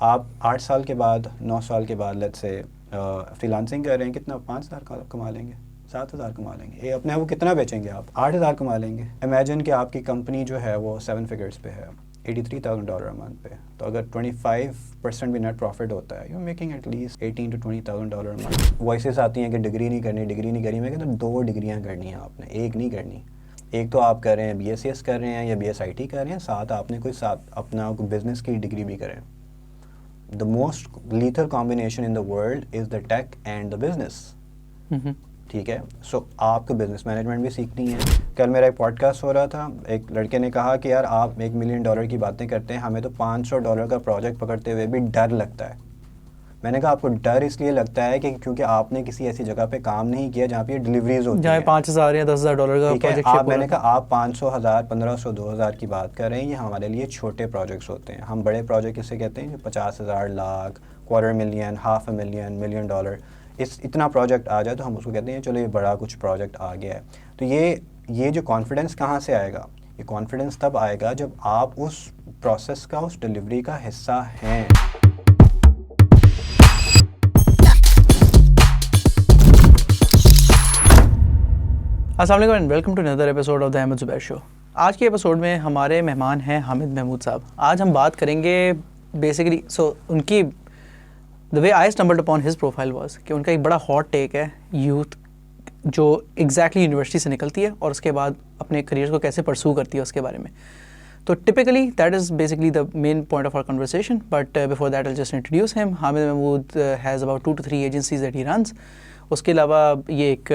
آپ 8 سال کے بعد 9 سال کے بعد لیٹس سے فری لانسنگ کر رہے ہیں, کتنا 5,000 کما لیں گے, 7,000 کما لیں گے, یہ اپنے وہ کتنا بیچیں گے آپ, 8,000 کما لیں گے. امیجن کہ آپ کی کمپنی جو ہے وہ 7 فگرس پہ ہے, $83,000 منتھ پہ, تو اگر 25% بھی نیٹ پروفٹ ہوتا ہے, you making at least $18,000 to $20,000 month. Voices آتی ہیں کہ ڈگری نہیں کرنی, میں کہتا ہوں 2 ڈگریاں کرنی ہیں آپ نے, ایک نہیں کرنی. ایک تو آپ کر رہے ہیں BSc کر رہے ہیں یا BSIT کر رہے ہیں, ساتھ آپ نے اپنا بزنس کی ڈگری بھی کریں. The most lethal combination in the world is the tech and the business. ٹھیک ہے, سو آپ کو بزنس مینجمنٹ بھی سیکھنی ہے. کل میرا ایک پوڈ کاسٹ ہو رہا تھا, ایک لڑکے نے کہا کہ یار آپ $1 ملین کی باتیں کرتے ہیں, ہمیں تو $500 کا پروجیکٹ پکڑتے ہوئے بھی ڈر لگتا ہے. میں نے کہا آپ کو ڈر اس لیے لگتا ہے کہ کیونکہ آپ نے کسی ایسی جگہ پہ کام نہیں کیا جہاں پہ یہ ڈلیوریز ہوتی ہیں, جہاں $5,000 یا $10,000 کا پروجیکٹ. آپ میں نے کہا آپ 500,000 1,500 2,000 کی بات کر رہے ہیں, یہ ہمارے لیے چھوٹے پروجیکٹس ہوتے ہیں. ہم بڑے پروجیکٹ اسے کہتے ہیں جو 50,000 لاکھ, $250,000 $500,000 $1 ملین, اتنا پروجیکٹ آ جائے تو ہم اس کو کہتے ہیں چلو یہ بڑا کچھ پروجیکٹ آ گیا ہے. تو یہ جو کانفیڈنس کہاں سے آئے گا, یہ کانفیڈنس تب آئے گا جب آپ اس پروسیس کا, اس ڈلیوری کا حصہ ہیں. السلام علیکم and welcome to another episode of the Ahmed Zubair show. آج کے ایپیسوڈ میں ہمارے مہمان ہیں حامد محمود صاحب. آج ہم بات کریں گے بیسیکلی ان کی the way I stumbled upon his profile was کہ ان کا ایک بڑا ہاٹ ٹیک ہے یوتھ جو ایگزیکٹلی یونیورسٹی سے نکلتی ہے اور اس کے بعد اپنے کریئر کو کیسے پرسو کرتی ہے اس کے بارے میں. تو typically that is basically the main point of our conversation. But before that I just introduce him. Hamid Mahmood has about 2 to 3 agencies that he runs. اس کے علاوہ یہ ایک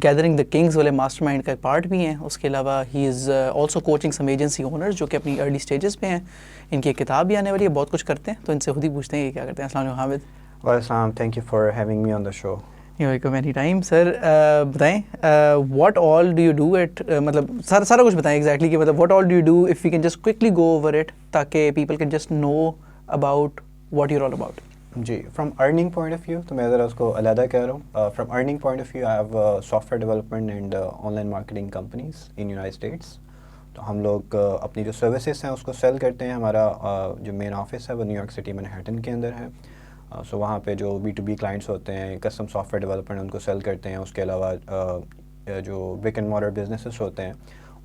گیدرنگ دا کنگز والے ماسٹر مائنڈ کا پارٹ بھی ہیں. اس کے علاوہ he is also coaching some agency owners جو کہ اپنی ارلی اسٹیجز پہ ہیں. ان کی ایک کتاب بھی آنے والی ہے, بہت کچھ کرتے ہیں, تو ان سے خود ہی پوچھتے ہیں یہ کیا کرتے ہیں. السلام علیکم حامد. وعلیکم السلام, thank you for having me on the show. Welcome any time sir. بتائیں what all do you do at, مطلب سارا کچھ بتائیں ایگزیکٹلی کہ مطلب what all do you do if you can just quickly go over it تاکہ people can just know about what you are all about. جی, from earning point of view تو میں ذرا اس کو علیحدہ کہہ رہا ہوں. From earning point of view I have software development and online marketing companies in United States. تو ہم لوگ اپنی جو سروسز ہیں اس کو سیل کرتے ہیں. ہمارا جو مین آفس ہے وہ نیو یارک سٹی مینہٹن کے اندر ہے. سو وہاں پہ جو B2B کلائنٹس ہوتے ہیں, custom soft where development in کو سیل کرتے ہیں. اس کے علاوہ جو برک اینڈ مارٹر بزنسز ہوتے ہیں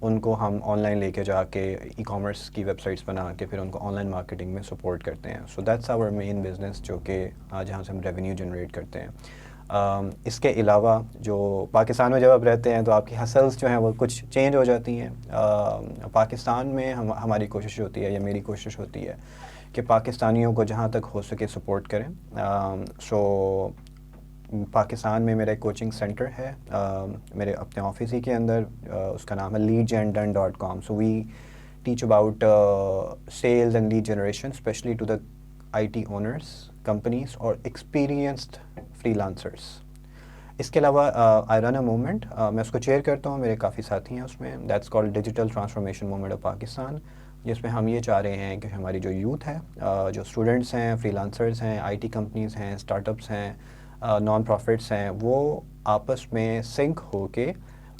ان کو ہم آن لائن لے کے جا کے ای کامرس کی ویب سائٹس بنا کے پھر ان کو آن لائن مارکیٹنگ میں سپورٹ کرتے ہیں. So that's our main business جو کہ جہاں سے ہم ریونیو جنریٹ کرتے ہیں. اس کے علاوہ جو پاکستان میں جب آپ رہتے ہیں تو آپ کی ہسلس جو ہیں وہ کچھ چینج ہو جاتی ہیں. پاکستان میں ہماری کوشش ہوتی ہے یا میری کوشش ہوتی ہے کہ پاکستانیوں کو جہاں تک ہو سکے سپورٹ کریں. سو پاکستان میں میرا ایک کوچنگ سینٹر ہے میرے اپنے آفس ہی کے اندر, اس کا نام ہے leadgen.com. So we teach about sales and lead generation especially to the IT owners, companies اور ایکسپیرینسڈ فری لانسرس. اس کے علاوہ آئی رن اے موومنٹ, میں اس کو چیئر کرتا ہوں, میرے کافی ساتھی ہیں اس میں. That's called digital transformation movement of Pakistan, جس میں ہم یہ چاہ رہے ہیں کہ ہماری جو یوتھ ہے, جو اسٹوڈنٹس ہیں, فری لانسرس ہیں, IT کمپنیز ہیں, اسٹارٹ اپس ہیں, نان پروفٹس ہیں, وہ آپس میں سنک ہو کے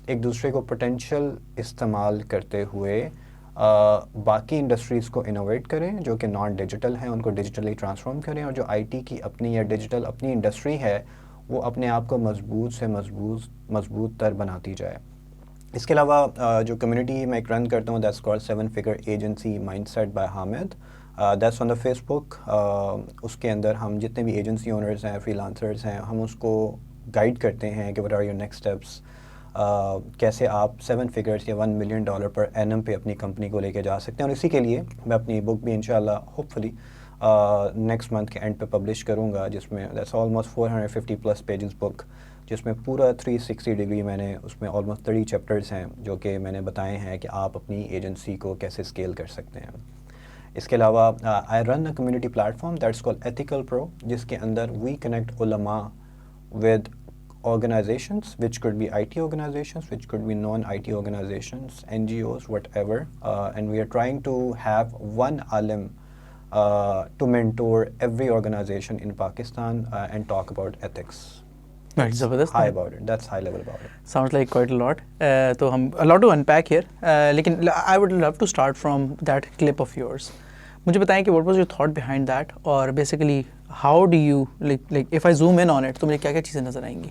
ایک دوسرے کو پوٹینشیل استعمال کرتے ہوئے باقی انڈسٹریز کو انوویٹ کریں جو کہ نان ڈیجیٹل ہیں, ان کو ڈیجیٹلی ٹرانسفارم کریں, اور جو IT کی اپنی یا ڈیجیٹل اپنی انڈسٹری ہے وہ اپنے آپ کو مضبوط سے مضبوط تر بناتی جائے. اس کے علاوہ جو کمیونٹی میں ایک رن کرتا ہوں that's called 7 figure agency mindset by Hamid. That's on the Facebook. اس کے اندر ہم جتنے بھی ایجنسی اونرز ہیں, فری لانسرز ہیں, ہم اس کو گائیڈ کرتے ہیں کہ what are your next steps, کیسے آپ 7 فگرس یا $1 ملین پر اینم پہ اپنی کمپنی کو لے کے جا سکتے ہیں. اور اسی کے لیے میں اپنی بک بھی انشاءاللہ ہوپ فلی نیکسٹ منتھ کے اینڈ پہ پبلش کروں گا, جس میں دیٹس آلموسٹ 450+ پیجز بک, جس میں پورا 360 ڈگری میں نے اس میں آلموسٹ 30 چیپٹرز ہیں جو کہ میں نے بتائے ہیں کہ آپ اپنی ایجنسی کو کیسے اسکیل کر سکتے ہیں. اس کے علاوہ I run a community platform that's called ethical pro, جس کے اندر وی کنیکٹ علماء with organizations which could be IT organizations, which could be non-IT organizations, NGOs, whatever, and we are trying to have one alim to mentor every organization in Pakistan and talk about ethics. Right, zabardast. High about it. That's high level about it. Sounds like quite a lot. So a lot to unpack here. Lekin I would love to start from that clip of yours. مجھے بتائیں کہ what was your thought behind that, اور basically how do you like if I zoom in on it تو مجھے کیا کیا چیزیں نظر آئیں گی؟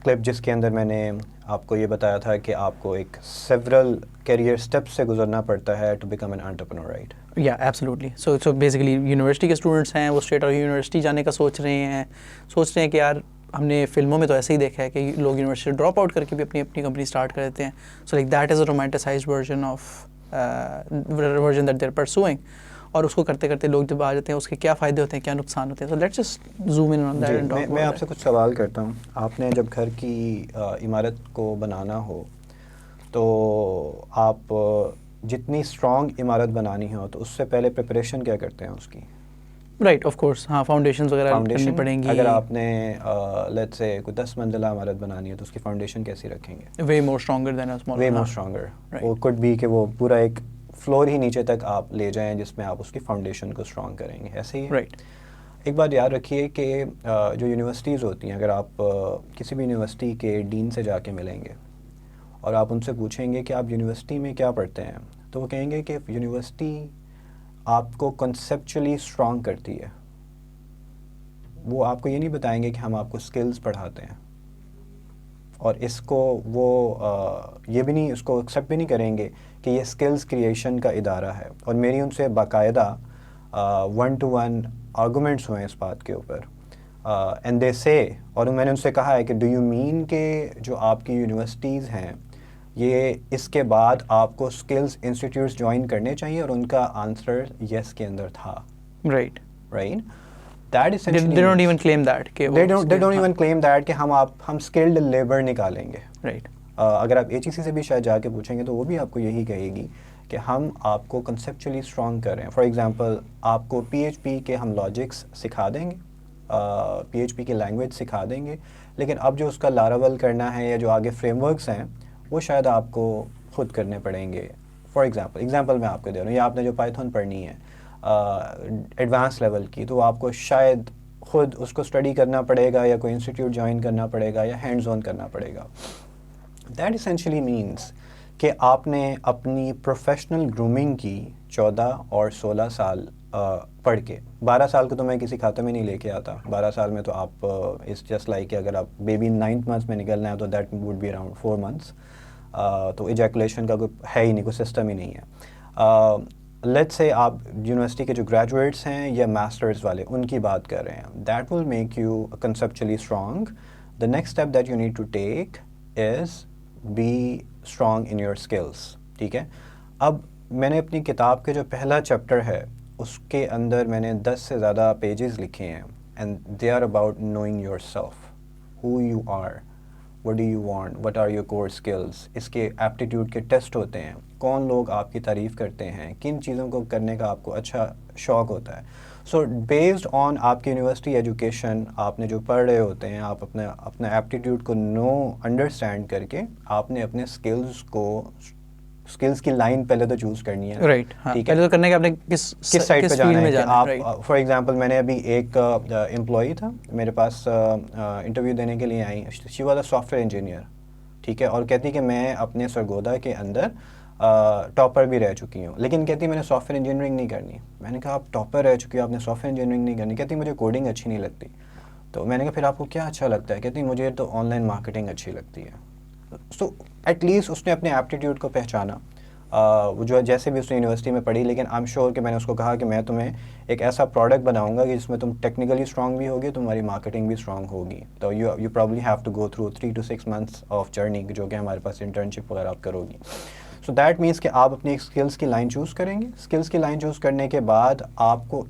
کلپ جس کے اندر میں نے آپ کو یہ بتایا تھا کہ آپ کو ایک سیورل کیریئر اسٹیپ سے گزرنا پڑتا ہے to become an entrepreneur, right? Yeah absolutely. So basically university کے اسٹوڈنٹس ہیں, وہ اسٹیٹ اور یونیورسٹی جانے کا سوچ رہے ہیں کہ یار ہم نے فلموں میں تو ایسے ہی دیکھا ہے کہ لوگ یونیورسٹی ڈراپ آؤٹ کر کے بھی اپنی کمپنی اسٹارٹ کر دیتے ہیں. So like that is a romanticized version that they are pursuing, اور اس کو کرتے کرتے لوگ جب آ جاتے ہیں اس کے کیا فائدے ہوتے ہیں, کیا نقصان ہوتے ہیں. So let's just zoom in on that and talk. میں آپ سے کچھ سوال کرتا ہوں. آپ نے جب گھر کی عمارت کو بنانا ہو تو آپ جتنی اسٹرانگ عمارت بنانی ہو تو اس سے پہلے پریپریشن کیا کرتے ہیں اس کی؟ Right, of course. ہاں, فاؤنڈیشنز وغیرہ کرنی پڑیں گی. اگر آپ نے لیٹس سے کوئی 10 منزلہ عمارت بنانی ہے تو اس کی فاؤنڈیشن کیسی رکھیں گے؟ Way more stronger than a small. Way more stronger. وہ کوڈ بی کہ وہ پورا ایک فلور ہی نیچے تک آپ لے جائیں جس میں آپ اس کی فاؤنڈیشن کو اسٹرانگ کریں گے, ایسے ہی. رائٹ. ایک بات یاد رکھیے کہ جو یونیورسٹیز ہوتی ہیں, اگر آپ کسی بھی یونیورسٹی کے ڈین سے جا کے ملیں گے اور آپ ان سے پوچھیں گے کہ آپ یونیورسٹی میں کیا پڑھتے ہیں, تو وہ کہیں گے کہ یونیورسٹی آپ کو کنسیپچولی اسٹرانگ کرتی ہے. وہ آپ کو یہ نہیں بتائیں گے کہ ہم آپ کو اسکلز پڑھاتے ہیں, اور اس کو وہ یہ بھی نہیں, اس کو ایکسیپٹ بھی نہیں کریں گے کہ یہ اسکلز کریشن کا ادارہ ہے. اور میری ان سے باقاعدہ 1-to-1 آرگومنٹس ہوئے ہیں اس بات کے اوپر. اینڈ دے سے, اور میں نے ان سے کہا ہے کہ ڈو یو مین کہ جو آپ کی یونیورسٹیز ہیں یہ اس کے بعد آپ کو اسکلز انسٹیٹیوٹس جوائن کرنے چاہیے, اور ان کا آنسر یس کے اندر تھا. Right. Right. That essentially They don't even claim that. They don't even claim that کہ ہم skilled labor نکالیں گے. Right. اگر آپ HEC سے بھی شاید جا کے پوچھیں گے تو وہ بھی آپ کو یہی کہے گی کہ ہم آپ کو کنسیپچولی اسٹرانگ کر رہے ہیں. فار ایگزامپل آپ کو PHP کے ہم لاجکس سکھا دیں گے, PHP کی لینگویج سکھا دیں گے, لیکن اب جو اس کا لاراول کرنا ہے یا جو آگے فریم ورکس ہیں وہ شاید آپ کو خود کرنے پڑیں گے. فار ایگزامپل میں آپ کو دے رہا ہوں, یا آپ نے جو پائتھون پڑھنی ہے ایڈوانس لیول کی, تو آپ کو شاید خود اس کو اسٹڈی کرنا پڑے گا, یا کوئی انسٹیٹیوٹ جوائن کرنا پڑے گا, یا ہینڈز آن کرنا پڑے گا. دیٹ اسینشلی مینس کہ آپ نے اپنی پروفیشنل گرومنگ کی 14 اور 16 سال پڑھ کے, 12 سال کو تو میں کسی کھاتے میں نہیں لے کے آتا. 12 سال میں تو آپ اس جسٹ لائک کہ اگر آپ بیبی 9th منتھ میں نکلنا ہے تو that would be around 4 months. تو ایجیکولیشن کا کوئی ہے ہی نہیں, کوئی سسٹم ہی نہیں ہے. لیٹس سے آپ یونیورسٹی کے جو گریجویٹس ہیں یا ماسٹرز والے ان کی بات کر رہے ہیں, that will make you conceptually strong. The next step that you need to take is be strong in your skills. ٹھیک ہے. اب میں نے اپنی کتاب کے جو پہلا چیپٹر ہے اس کے اندر میں نے 10 سے زیادہ پیجز لکھے ہیں, and they are about knowing yourself, who you are, what do you want, what are your core skills. اس کے ایپٹیٹیوڈ کے ٹیسٹ ہوتے ہیں, کون لوگ آپ کی تعریف کرتے ہیں, کن چیزوں کو کرنے کا آپ کو اچھا شوق ہوتا ہے. سو بیسڈ آن آپ کی یونیورسٹی ایجوکیشن, آپ نے جو پڑھ رہے ہوتے ہیں, آپ اپنا ایپٹیٹیوڈ کو انڈرسٹینڈ کر کے آپ نے اپنے اسکلس کی لائن پہلے تو چوز کرنی ہے. رائٹ. ٹھیک ہے. پہلے تو کرنے کا آپ نے کس سائڈ پہ جانا ہے. آپ آپ فار ایگزامپل میں نے ابھی ایک امپلائی تھا میرے پاس انٹرویو دینے کے لیے آئی, she was a software engineer. ٹھیک ہے. اور کہتی کہ میں اپنے سرگودا کے اندر ٹاپر بھی رہ چکی ہوں, لیکن کہتی میں نے سافٹ ویئر انجینئرنگ نہیں کرنی. میں نے کہا آپ ٹاپر رہ چکی ہو, آپ نے سافٹ ویئر انجینئرنگ نہیں کرنی. کہتی مجھے کوڈنگ اچھی نہیں لگتی. تو میں نے کہا پھر آپ کو کیا اچھا لگتا ہے؟ کہتی مجھے تو آن لائن مارکیٹنگ اچھی لگتی ہے. سو ایٹ لیسٹ اس نے اپنے ایپٹیٹیوڈ کو پہچانا. وہ جو جیسے بھی اس نے یونیورسٹی میں پڑھی, لیکن آئی ایم شیور کہ میں نے اس کو کہا کہ میں تمہیں ایک ایسا پروڈکٹ بناؤں گا کہ جس میں تم ٹیکنیکلی اسٹرانگ بھی ہوگی, تمہاری مارکیٹنگ بھی اسٹرانگ ہوگی. تو you probably have to go through 3 to 6 months of journey, جو کہ ہمارے پاس انٹرنشپ وغیرہ آپ کرو گی. سو دیٹ مینس کہ آپ اپنی ایک اسکلس کی لائن چوز کریں گے. اسکلس کی لائن چوز کرنے کے بعد آپ کو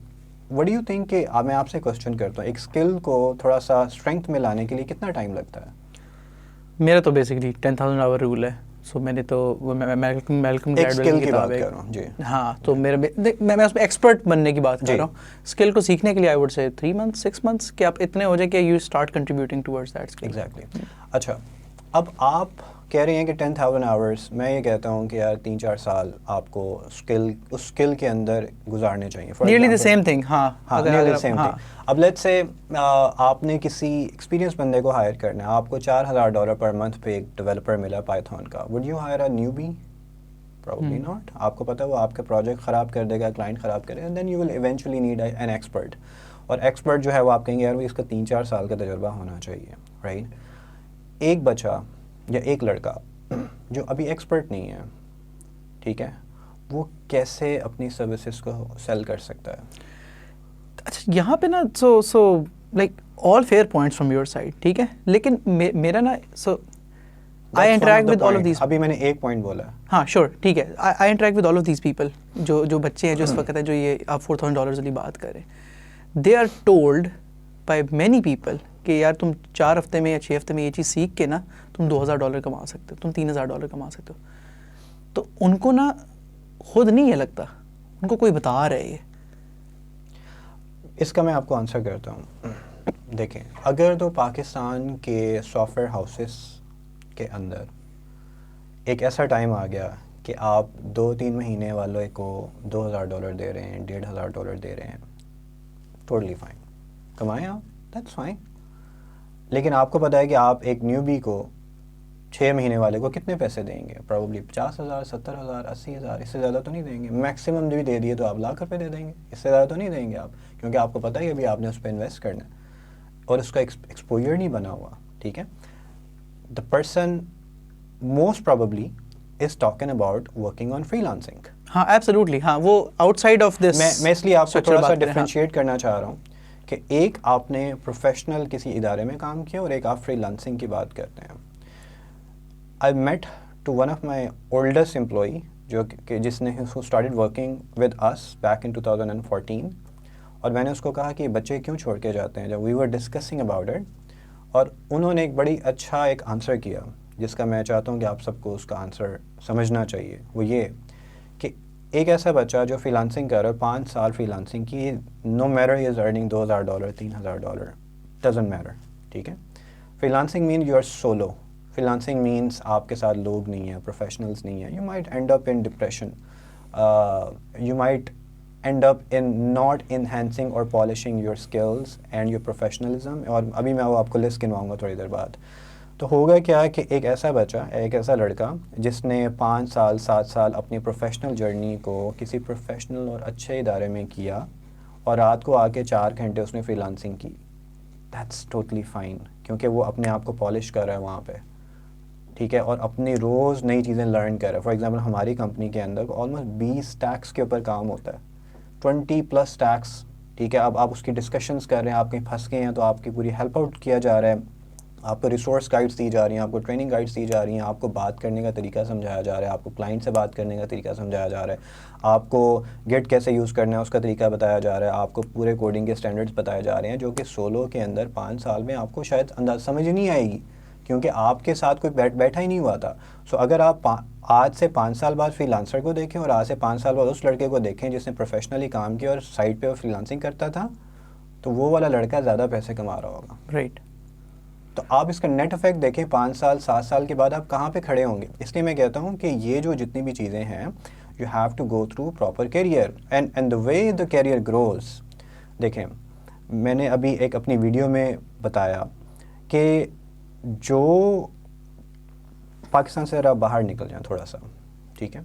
وٹ ڈو یو تھنک کہ میں آپ سے کوشچن کرتا ہوں, ایک اسکل کو تھوڑا سا اسٹرینتھ میں لانے کے لیے کتنا ٹائم لگتا ہے؟ میرا تو بیسکلی 10,000 آور رول ہے. سو میں نے تو میلکم گلیڈویل کی کتاب ہے. ہاں, تو میں اس میں ایکسپرٹ بننے کی بات کر رہا ہوں. اسکل کو سیکھنے کے لیے I would say 3 months 6 months کہ آپ اتنے ہو جائے کہ you start contributing towards that skill. Exactly. اچھا, اب آپ کہہ رہے ہیں کہ 10,000 آورس, میں یہ کہتا ہوں کہ یار 3-4 سال آپ کو اس اسکل کے اندر گزارنے چاہیے. Nearly the same thing. ہاں, نیئرلی سیم تھنگ. اب لیٹس سے آپ نے کسی ایکسپیرینس بندے کو ہائر کرنا ہے, آپ کو $4,000 پر منتھ پہ ایک ڈیولپر ملا پائتھون کا, would you hire a new B probably not. آپ کو پتہ ہے وہ آپ کا پروجیکٹ خراب کر دے گا, کلائنٹ خراب کرے گا, then you will eventually need an expert. اور ایکسپرٹ جو ہے وہ آپ کہیں گے یار وہ اس کا 3-4 سال کا تجربہ ہونا چاہیے, رائٹ. ایک بچہ یا ایک لڑکا جو ابھی ایکسپرٹ نہیں ہے, ٹھیک ہے, وہ کیسے اپنی سروسز کو سیل کر سکتا ہے؟ اچھا یہاں پہ نا so like all fair points from your side, ٹھیک ہے, لیکن میرا نا so I interact with all of these. ابھی میں نے ایک پوائنٹ بولا ہے. ہاں شیور, ٹھیک ہے, آئی interact with all of these people جو بچے ہیں جو اس وقت ہے جو یہ آپ $4,000 والی بات کر رہے ہیں. They are told by many people کہ یار تم 4 ہفتے میں یا 6 ہفتے میں یہ چیز سیکھ کے نا تم $2,000 کما سکتے ہو, تم $3,000 کما سکتے ہو. تو ان کو نا خود نہیں یہ لگتا, ان کو کوئی بتا رہا ہے. یہ اس کا میں آپ کو آنسر کرتا ہوں. دیکھیں, اگر تو پاکستان کے سافٹ ویئر ہاؤسز کے اندر ایک ایسا ٹائم آ گیا کہ آپ 2-3 مہینے والوں کو $2,000 دے رہے ہیں, $1,500 دے رہے ہیں, ٹوٹلی فائن, کمائیں آپ, دیٹس فائن. لیکن آپ کو پتہ ہے کہ آپ ایک نیو بی کو 6 مہینے والے کو کتنے پیسے دیں گے؟ پروبلی 50,000, 70,000, 80,000, اس سے زیادہ تو نہیں دیں گے. میکسیمم بھی دے دیے تو آپ ₹1,00,000 دے دیں گے, اس سے زیادہ تو نہیں دیں گے آپ, کیونکہ آپ کو پتہ ہے کہ ابھی آپ نے اس پہ انویسٹ کرنا ہے اور اس کا ایکسپوجر نہیں بنا ہوا, ٹھیک ہے. The person most probably is talking about working on free lancing. ہاں ایبسلیوٹلی, ہاں وہ آؤٹ سائڈ آف دس. میں اس لیے آپ کو تھوڑا سا ڈفرینشیٹ کرنا چاہ رہا ہوں کہ ایک آپ نے پروفیشنل کسی ادارے میں کام کیا اور ایک آپ فری لانسنگ کی بات کرتے ہیں. I met to one of my oldest employee جو کہ جس نے who started working with us back in 2014, اور میں نے اس کو کہا کہ بچے کیوں چھوڑ کے جاتے ہیں, جب we were discussing about it, اور انہوں نے ایک بڑی اچھا ایک آنسر کیا جس کا میں چاہتا ہوں کہ آپ سب کو اس کا آنسر سمجھنا چاہیے. وہ یہ کہ ایک ایسا بچہ جو فری لانسنگ کر رہا ہے 5 سال فری لانسنگ کی, no matter he is earning $2,000, $3,000, doesn't matter, ٹھیک ہے. Freelancing means you are solo. Freelancing means آپ کے ساتھ لوگ نہیں ہیں, پروفیشنلز نہیں ہیں. You might end up in depression, you might end up in not enhancing اور polishing your skills and your professionalism. اور ابھی میں وہ آپ کو لسٹ گنواؤں گا تھوڑی دیر بعد. تو ہوگا کیا کہ ایک ایسا بچہ, ایک ایسا لڑکا جس نے 5 سال 7 سال اپنی پروفیشنل جرنی کو کسی پروفیشنل اور اچھے ادارے میں کیا اور رات کو آ کے 4 گھنٹے اس نے فری لانسنگ کی, دیٹس ٹوٹلی فائن, کیونکہ وہ اپنے آپ کو پالش کر رہا ہے وہاں پہ, ٹھیک ہے, اور اپنی روز نئی چیزیں لرن کر رہا ہے. فار ایگزامپل ہماری کمپنی کے اندر آلموسٹ 20 ٹیکس کے اوپر کام ہوتا ہے, 20+ ٹیکس, ٹھیک ہے. اب آپ اس کی ڈسکشنز کر رہے ہیں, آپ کہیں پھنس گئے ہیں تو آپ کی پوری ہیلپ آؤٹ کیا جا رہا ہے, آپ کو ریسورس گائیڈس دی جا رہی ہیں, آپ کو ٹریننگ گائیڈس دی جا رہی ہیں, آپ کو بات کرنے کا طریقہ سمجھایا جا رہا ہے, آپ کو کلائنٹ سے بات کرنے کا طریقہ سمجھایا جا رہا ہے, آپ کو گٹ کیسے یوز کرنا ہے اس کا طریقہ بتایا جا رہا ہے, آپ کو پورے کوڈنگ کے اسٹینڈرڈس بتائے جا رہے ہیں, جو کہ سولو کے اندر 5 سال میں آپ کو شاید انداز سمجھ نہیں آئے گی, کیونکہ آپ کے ساتھ کوئی بیٹھا ہی نہیں ہوا تھا. سو اگر آپ آج سے 5 سال بعد فری لانسر کو دیکھیں اور آج سے 5 سال بعد اس لڑکے کو دیکھیں جس نے پروفیشنلی کام کیا اور سائٹ پہ وہ فری لانسنگ کرتا تھا, تو وہ والا لڑکا زیادہ پیسے کما رہا ہوگا, رائٹ. تو آپ اس کا نیٹ افیکٹ دیکھیں 5 سال 7 سال کے بعد آپ کہاں پہ کھڑے ہوں گے. اس لیے میں کہتا ہوں کہ یہ جو جتنی بھی چیزیں ہیں, you have to go through proper career and the way the career grows. دیکھیں میں نے ابھی ایک اپنی ویڈیو میں بتایا کہ جو پاکستان سے ذرا باہر نکل جائیں تھوڑا سا, ٹھیک ہے.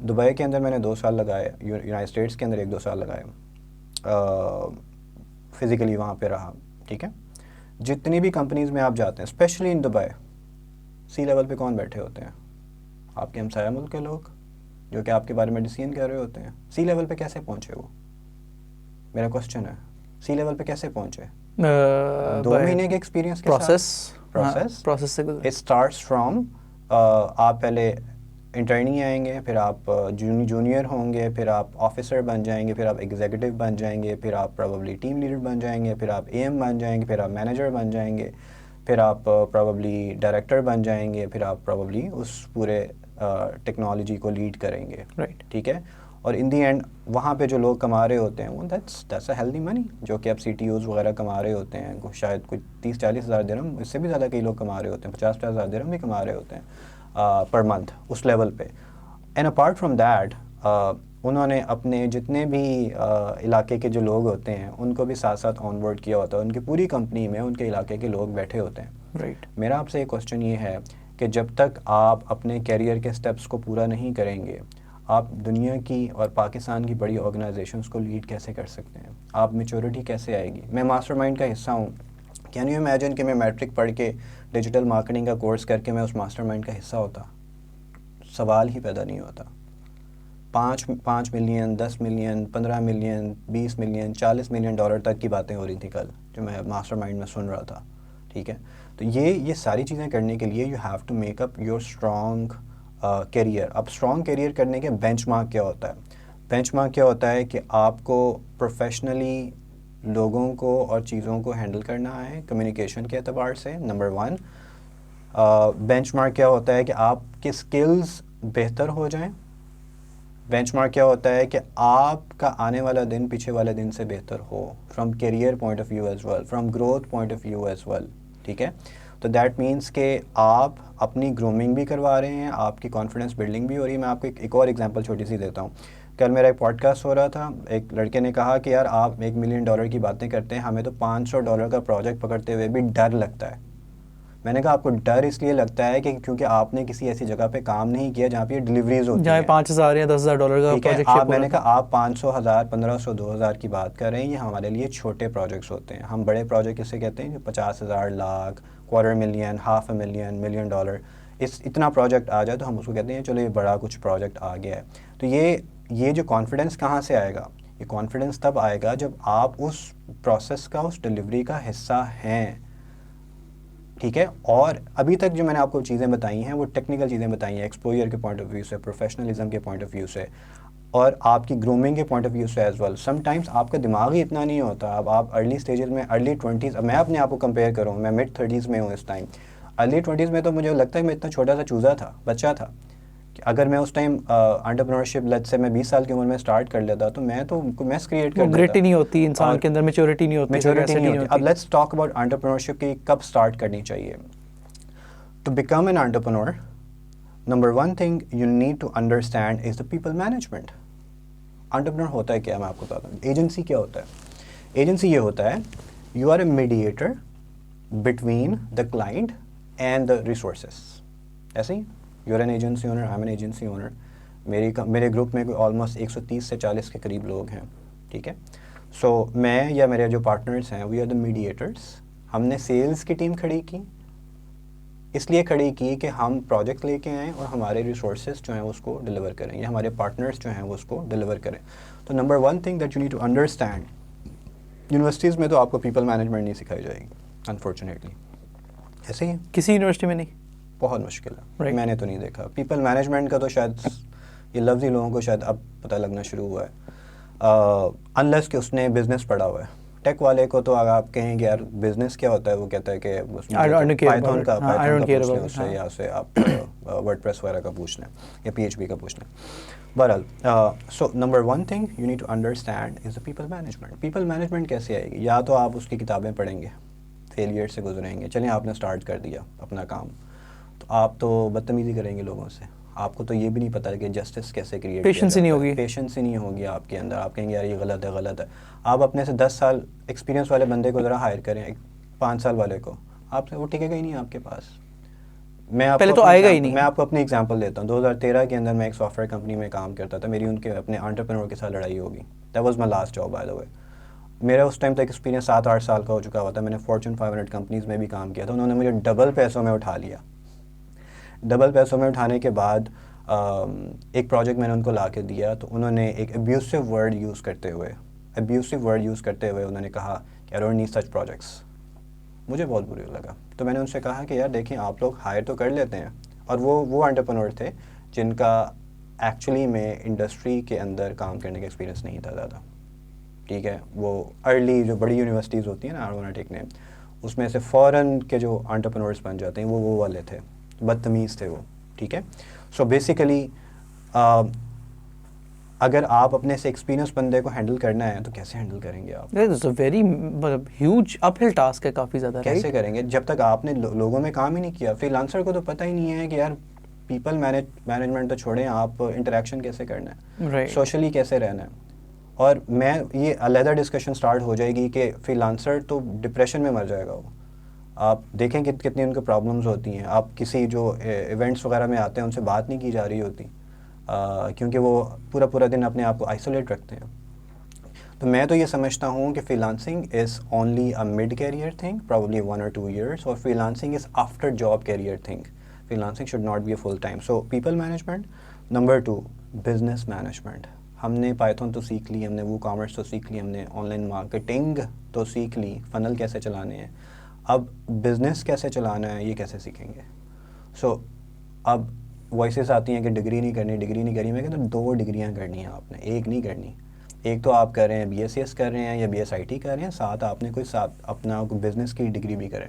دبئی کے اندر میں نے 2 سال لگائے, یونائٹڈ اسٹیٹس کے اندر 1-2 سال لگائے, فزیکلی وہاں پہ رہا, ٹھیک ہے. جتنی بھی کمپنیز میں آپ جاتے ہیں, especially in Dubai, C level پہ کون بیٹھے ہوتے ہیں؟ آپ کے ہمسایہ ملک کے لوگ جو کہ آپ کے بارے میں ڈیسیژن کر رہے ہوتے ہیں. سی لیول پہ کیسے پہنچے وہ؟ میرا کوشچن ہے, سی لیول پہ کیسے پہنچے؟ 2 مہینے کے ایکسپیرینس کے ساتھ. پروسیس سے اٹ اسٹارٹس فرام, آپ پہلے انٹرنی آئیں گے, پھر آپ جونیئر ہوں گے, پھر آپ آفیسر بن جائیں گے, پھر آپ ایگزیکٹو بن جائیں گے, پھر آپ پروبلی ٹیم لیڈر بن جائیں گے, پھر آپ اے ایم بن جائیں گے, پھر آپ مینیجر بن جائیں گے, پھر آپ پروبلی ڈائریکٹر بن جائیں گے, پھر آپ پروبلی اس پورے ٹیکنالوجی کو لیڈ کریں گے, رائٹ, ٹھیک ہے. اور ان دی اینڈ وہاں پہ جو لوگ کما رہے ہوتے ہیں وہ دیٹس اے ہیلدی منی, جو کہ اب سی ٹی اوز وغیرہ کما رہے ہوتے ہیں, شاید کوئی 30-40 ہزار درہم, اس سے بھی زیادہ کئی لوگ کما رہے ہوتے ہیں, 50-50 ہزار درہم بھی کما رہے ہوتے ہیں پر منتھ اس لیول پہ. اینڈ اپارٹ فرام دیٹ انہوں نے اپنے جتنے بھی علاقے کے جو لوگ ہوتے ہیں ان کو بھی ساتھ ساتھ آن بورڈ کیا ہوتا ہے, ان کی پوری کمپنی میں ان کے علاقے کے لوگ بیٹھے ہوتے ہیں, رائٹ. میرا آپ سے ایک کوشچن یہ ہے کہ جب تک آپ اپنے کیریئر کے سٹیپس کو پورا نہیں کریں گے آپ دنیا کی اور پاکستان کی بڑی آرگنائزیشنز کو لیڈ کیسے کر سکتے ہیں, آپ میچورٹی کیسے آئے گی. میں ماسٹر مائنڈ کا حصہ ہوں. کین یو امیجن کہ میں میٹرک پڑھ کے ڈیجیٹل مارکیٹنگ کا کورس کر کے میں اس ماسٹر مائنڈ کا حصہ ہوتا؟ سوال ہی پیدا نہیں ہوتا. 5 million 10 million 15 million 20 million 40 million dollar تک کی باتیں ہو رہی تھیں کل جو میں ماسٹر مائنڈ میں سن رہا تھا. ٹھیک ہے, تو یہ ساری چیزیں کرنے کے لیے you have to make up your strong career. اب اسٹرانگ کیریئر کرنے کے بینچ مارک کیا ہوتا ہے؟ بینچ مارک کیا ہوتا ہے کہ آپ کو پروفیشنلی لوگوں کو اور چیزوں کو ہینڈل کرنا ہے کمیونیکیشن کے اعتبار سے. نمبر 1. بینچ مارک کیا ہوتا ہے کہ آپ کے اسکلز بہتر ہو جائیں. بینچ مارک کیا ہوتا ہے کہ آپ کا آنے والا دن پیچھے والے دن سے بہتر ہو from career point of view as well, from growth point of view as well. ٹھیک ہے, تو دیٹ مینس کہ آپ اپنی گرومنگ بھی کروا رہے ہیں, آپ کی کانفیڈنس بلڈنگ بھی ہو رہی ہے. میں آپ کو ایک اور ایگزامپل چھوٹی سی دیتا ہوں. کل میرا ایک پوڈ کاسٹ ہو رہا تھا, ایک لڑکے نے کہا کہ یار آپ $1 ملین کی باتیں کرتے ہیں, ہمیں تو $500 کا پروجیکٹ پکڑتے ہوئے بھی ڈر لگتا ہے. میں نے کہا آپ کو ڈر اس لیے لگتا ہے کہ کیونکہ آپ نے کسی ایسی جگہ پہ کام نہیں کیا جہاں پہ یہ ڈلیوریز ہوتی ہیں, جہاں $5,000 یا $10,000 کا پروجیکٹ. آپ میں نے کہا آپ 500 1000 1500 2000 کی بات کر رہے ہیں, یہ ہمارے لیے چھوٹے پروجیکٹس ہوتے ہیں. ہم بڑے پروجیکٹ اسے کہتے ہیں جو 50,000 لاکھ $250,000 $500,000 $1 ملین اتنا پروجیکٹ آ جائے تو ہم اس کو کہتے ہیں چلو یہ بڑا کچھ پروجیکٹ آ گیا ہے. تو یہ جو کانفیڈنس کہاں سے آئے گا؟ یہ کانفیڈنس تب آئے گا جب آپ اس پروسیس کا اس ڈلیوری کا حصہ ہیں. ٹھیک ہے, اور ابھی تک جو میں نے آپ کو چیزیں بتائی ہیں وہ ٹیکنیکل چیزیں بتائی ہیں, ایکسپوجر کے پوائنٹ آف ویو سے, پروفیشنلزم کے پوائنٹ آف ویو سے, اور آپ کی گرومنگ کے پوائنٹ آف ویو سے ایز ویل. سم ٹائمس آپ کا دماغ ہی اتنا نہیں ہوتا. اب آپ ارلی اسٹیجز میں, ارلی 20s, اب میں اپنے آپ کو کمپیئر کروں, میں mid 30s میں ہوں اس ٹائم. ارلی 20s میں تو مجھے لگتا ہے میں اتنا چھوٹا سا چوزا تھا, بچہ تھا, کہ اگر میں اس ٹائم انٹرپرینورشپ لیٹ سے میں 20 سال کی عمر میں اسٹارٹ کر لیتا تو میس کریٹ کر دیتا. گریٹی نہیں ہوتی انسان کے اندر, میچورٹی نہیں ہوتی, میچورٹی نہیں ہوتی. اب لیٹس ٹاک اباؤٹ انٹرپرینورشپ کی کب اسٹارٹ کرنی چاہیے. To become an entrepreneur, number 1 thing you need to understand is the people management. Entrepreneur ہوتا ہے کیا, میں آپ کو بتاتا ہوں. ایجنسی کیا ہوتا ہے؟ ایجنسی یہ ہوتا ہے you are a mediator between the client and the resources. ایسے ہی you are an agency owner, I'm an agency owner. میرے گروپ میں کوئی آلموسٹ 130 سے 40 کے قریب لوگ ہیں. ٹھیک ہے, سو میں یا میرے جو پارٹنرس ہیں we are the mediators. ہم نے سیلز کی ٹیم کھڑی کی, اس لیے کھڑی کی کہ ہم پروجیکٹ لے کے آئیں اور ہمارے ریسورسز جو ہیں اس کو ڈلیور کریں, یا ہمارے پارٹنرز جو ہیں وہ اس کو ڈلیور کریں. تو number 1 thing that you need to understand, universities میں تو آپ کو پیپل مینجمنٹ نہیں سکھائی جائے گی انفارچونیٹلی. ایسے ہی کسی یونیورسٹی میں نہیں, بہت مشکل ہے, میں نے تو نہیں دیکھا. پیپل مینجمنٹ کا تو شاید یہ لفظ ہی لوگوں کو شاید اب پتہ لگنا شروع ہوا ہے, انلیس کہ اس نے بزنس پڑھا ہوا ہے. ٹیک والے کو تو اگر آپ کہیں کہ یار بزنس کیا ہوتا ہے, وہ کہتا ہے کہ پائتھون کا پوچھ لیں اس سے, یا سے آپ ورڈ پریس وغیرہ کا پوچھ لیں یا PHP کا پوچھ لیں. بہرحال so number 1 thing you need to understand is the people management. People management کیسے آئے گی؟ یا تو آپ اس کی کتابیں پڑھیں گے, فیلئر سے گزریں گے, چلیں آپ نے اسٹارٹ کر دیا اپنا کام, تو آپ تو بدتمیزی کریں گے لوگوں سے. آپ کو تو یہ بھی نہیں پتا کہ جسٹس کیسے کریٹ, پیشنس ہی نہیں ہوگی, پیشنس ہی نہیں ہوگی آپ کے اندر. آپ کہیں گے یار یہ غلط ہے غلط ہے. آپ اپنے سے 10 سال ایکسپیرینس والے بندے کو ذرا ہائر کریں, 5 سال والے کو, آپ سے وہ ٹکے گا ہی نہیں آپ کے پاس. پہلے تو آئے گا ہی نہیں. میں آپ کو اپنی ایگزامپل دیتا ہوں. 2013 کے اندر میں ایک سافٹ ویئر کمپنی میں کام کرتا تھا. میری ان کے اپنے انٹرپرینور کے ساتھ لڑائی ہوگی. That was my last job by the way. میرا اس ٹائم تک ایکسپیرینس 7-8 سال کا ہو چکا ہوا تھا. میں نے فارچون 500 کمپنیز میں بھی کام کیا تھا. انہوں نے مجھے ڈبل پیسوں میں اٹھا لیا. ڈبل پیسوں میں اٹھانے کے بعد ایک پروجیکٹ میں نے ان کو لا کے دیا, تو انہوں نے ایک ابیوسو ورڈ یوز کرتے ہوئے انہوں نے کہا کہ I don't need such projects. مجھے بہت بری لگا. تو میں نے ان سے کہا کہ یار دیکھیں آپ لوگ ہائر تو کر لیتے ہیں, اور وہ انٹرپرینور تھے جن کا ایکچولی میں انڈسٹری کے اندر کام کرنے کا ایکسپیرینس نہیں تھا زیادہ. ٹھیک ہے, وہ ارلی جو بڑی یونیورسٹیز ہوتی ہیں نا, آئی ٹیک نیم, اس میں سے فوراً کے جو انٹرپرینورس بن جاتے ہیں وہ والے تھے, بدتمیز تھے وہ. ٹھیک ہے, سو بیسیکلی اگر آپ اپنے سے ایکسپیرینس بندے کو ہینڈل کرنا ہے تو کیسے ہینڈل کریں گے آپ؟ ویری ہیوج اپ ہل ٹاسک ہے, کافی زیادہ. کیسے کریں گے جب تک آپ نے لوگوں میں کام ہی نہیں کیا؟ فری لانسر کو تو پتہ ہی نہیں ہے کہ یار پیپل مینجمنٹ تو چھوڑیں, آپ انٹریکشن کیسے کرنا ہے, سوشلی کیسے رہنا ہے. اور میں یہ علیحدہ ڈسکشن سٹارٹ ہو جائے گی کہ فری لانسر تو ڈپریشن میں مر جائے گا وہ. آپ دیکھیں کہ کتنی ان کو پرابلمز ہوتی ہیں. آپ کسی جو ایونٹس وغیرہ میں آتے ہیں ان سے بات نہیں کی جا رہی ہوتی کیونکہ وہ پورا دن اپنے آپ کو آئسولیٹ رکھتے ہیں. تو میں تو یہ سمجھتا ہوں کہ freelancing is only a mid career thing, probably 1 or 2 years, اور freelancing is after job career thing. Freelancing should not be a full time. So people management. Number 2, business management. ہم نے Python تو سیکھ لی, ہم نے وو commerce تو سیکھ لی, ہم نے آن لائن مارکیٹنگ تو سیکھ لی, فنل کیسے چلانے ہیں. اب بزنس کیسے چلانا ہے یہ کیسے سیکھیں گے. سو اب وائسز آتی ہیں کہ ڈگری نہیں کرنی. میں کہتا ہوں 2 ڈگریاں کرنی ہیں آپ نے, ایک نہیں کرنی. ایک تو آپ کر رہے ہیں BSc کر رہے ہیں یا BSIT کر رہے ہیں, ساتھ آپ نے کوئی ساتھ اپنا بزنس کی ڈگری بھی کریں.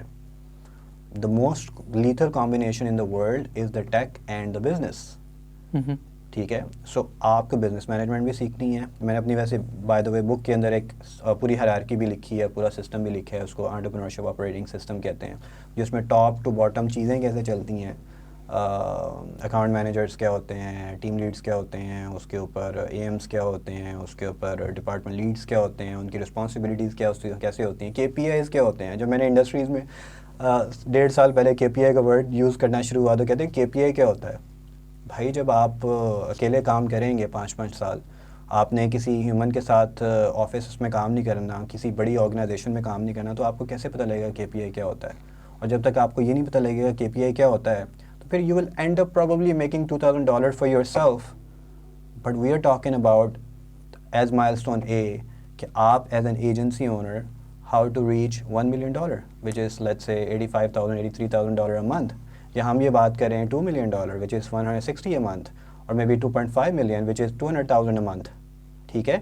The most lethal combination in the world is the take and the business. ٹھیک ہے. سو آپ کو بزنس مینجمنٹ بھی سیکھنی ہے. میں نے اپنی ویسے بائی دا وے بک کے اندر ایک پوری ہیرارکی بھی لکھی ہے, پورا سسٹم بھی لکھا ہے, اس کو انٹرپرینورشپ آپریٹنگ سسٹم کہتے ہیں, جس میں ٹاپ ٹو باٹم چیزیں کیسے چلتی ہیں, اکاؤنٹ مینیجرس کیا ہوتے ہیں, ٹیم لیڈس کیا ہوتے ہیں, اس کے اوپر AMs کیا ہوتے ہیں, اس کے اوپر ڈپارٹمنٹ لیڈس کیا ہوتے ہیں, ان کی رسپانسبلٹیز کیسے ہوتی ہیں, KPIs کیا ہوتے ہیں. جو میں نے انڈسٹریز میں 1.5 سال پہلے KPI کا ورڈ یوز کرنا شروع ہوا تو کہتے ہیں KPI کیا ہوتا ہے. بھائی جب آپ اکیلے کام کریں گے 5 سال, آپ نے کسی ہیومن کے ساتھ آفس میں کام نہیں کرنا, کسی بڑی آرگنائزیشن میں کام نہیں کرنا, تو آپ کو کیسے پتہ لگے گا KPI کیا ہوتا ہے. اور جب تک آپ کو یہ نہیں پتہ لگے گا KPI کیا ہوتا ہے, تو پھر you will end up probably making $2,000 for yourself. But we are talking about as milestone A کہ آپ as an agency owner how to reach $1 million, which is let's say $85,000, $83,000 a month. یا ہم یہ بات کریں $2 million, which is $160 a month, اور maybe $2.5 million, which is $200,000 a month. ٹھیک ہے.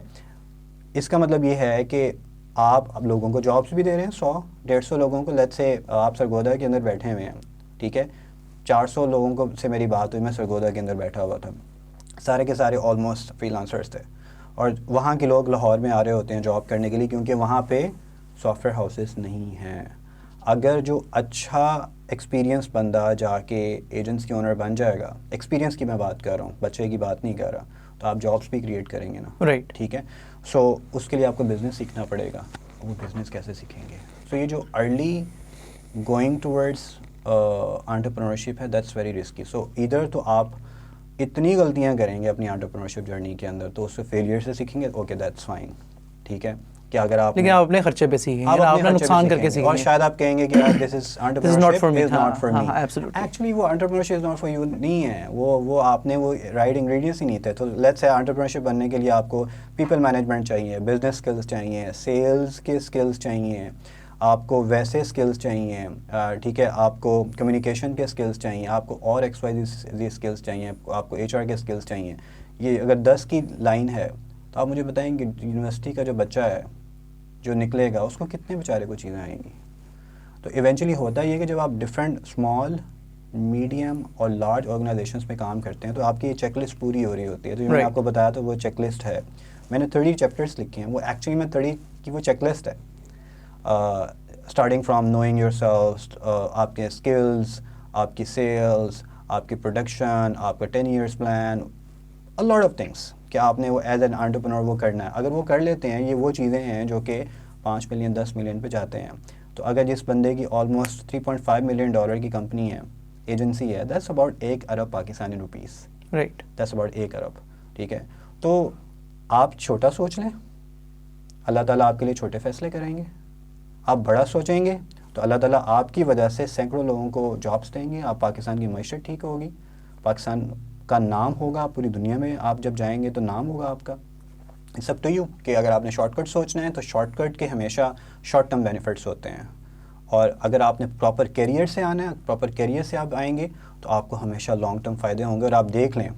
اس کا مطلب یہ ہے کہ آپ اب لوگوں کو جابس بھی دے رہے ہیں, 100-150 لوگوں کو. لیٹس سے آپ سرگودا کے اندر بیٹھے ہوئے ہیں, ٹھیک ہے, 400 لوگوں کو سے میری بات ہوئی, میں سرگودا کے اندر بیٹھا ہوا تھا, سارے کے سارے آلموسٹ فری لانسرس تھے, اور وہاں کے لوگ لاہور میں آ رہے ہوتے ہیں جاب کرنے کے لیے, کیونکہ وہاں پہ سافٹ ویئر ہاؤسز نہیں ہیں. اگر جو اچھا ایکسپیرینس بندہ جا کے ایجنسی اونر بن جائے گا, ایکسپیرینس کی میں بات کر رہا ہوں, بچے کی بات نہیں کر رہا, تو آپ جابس بھی کریٹ کریں گے نا. رائٹ. ٹھیک ہے. سو اس کے لیے آپ کو بزنس سیکھنا پڑے گا. وہ بزنس کیسے سیکھیں گے. سو یہ جو ارلی گوئنگ ٹورڈس انٹرپرینورشپ ہے, دیٹس ویری رسکی. سو ادھر تو آپ اتنی غلطیاں کریں گے اپنی انٹرپرینورشپ جرنی کے اندر, تو اس سے فیلئر سے سیکھیں گے, اوکے دیٹس فائن. ٹھیک ہے. کہ اگر آپ لیکن آپ اپنے خرچے پہ سیکھیں گے, آپ اپنا نقصان کر کے سیکھیں گے, اور شاید آپ کہیں گے کہ this is entrepreneurship is not for me. Absolutely. وہ entrepreneurship is not for you نہیں ہے, وہ آپ نے وہ رائٹ انگریڈینٹس ہی نہیں تھے. تو لیٹس سے انٹرپرینورشپ بننے کے لیے آپ کو پیپل مینجمنٹ چاہیے, بزنس اسکلس چاہیے, سیلس کے اسکلس چاہیے, آپ کو ویسے اسکلس چاہیے, ٹھیک ہے, آپ کو کمیونیکیشن کے اسکلس چاہیے, آپ کو اور XYZ اسکلس چاہیے, آپ کو HR کے اسکلس چاہیے. یہ اگر 10 کی لائن ہے تو آپ مجھے بتائیں کہ یونیورسٹی کا جو بچہ ہے جو نکلے گا, اس کو کتنے بیچارے کو چیزیں آئیں گی. تو ایونچولی ہوتا یہ کہ جب آپ ڈفرینٹ اسمال, میڈیم اور لارج آرگنائزیشنس میں کام کرتے ہیں تو آپ کی یہ چیک لسٹ پوری ہو رہی ہوتی ہے. تو جو میں نے آپ کو بتایا تو وہ چیک لسٹ ہے, میں نے 30 چیپٹرس لکھے ہیں, وہ ایکچولی میں 30 کی وہ چیک لسٹ ہے, starting from knowing your self, آپ کے اسکلس, آپ کی سیلس, آپ کی پروڈکشن, آپ کا 10 years plan, a lot of things کہ آپ نے وہ ایز این انٹرپرینور وہ کرنا ہے. اگر وہ کر لیتے ہیں, یہ وہ چیزیں ہیں جو کہ 5 ملین 10 ملین پہ جاتے ہیں. تو اگر جس بندے کی آلموسٹ $3.5 million کی کمپنی ہے, ایجنسی ہے, that's about 1 Arab Pakistani rupees. Right. That's about 1 ارب. ٹھیک ہے. تو آپ چھوٹا سوچ لیں, اللہ تعالیٰ آپ کے لیے چھوٹے فیصلے کریں گے. آپ بڑا سوچیں گے تو اللہ تعالیٰ آپ کی وجہ سے سینکڑوں لوگوں کو جابس دیں گے, آپ پاکستان کی معیشت ٹھیک ہوگی, پاکستان کا نام ہوگا پوری دنیا میں, آپ جب جائیں گے تو نام ہوگا آپ کا. سب تو یوں کہ اگر آپ نے شارٹ کٹ سوچنا ہے تو شارٹ کٹ کے ہمیشہ شارٹ ٹرم بینیفٹس ہوتے ہیں, اور اگر آپ نے پراپر کیریئر سے آنا ہے, پراپر کیریئر سے آپ آئیں گے تو آپ کو ہمیشہ لانگ ٹرم فائدے ہوں گے. اور آپ دیکھ لیں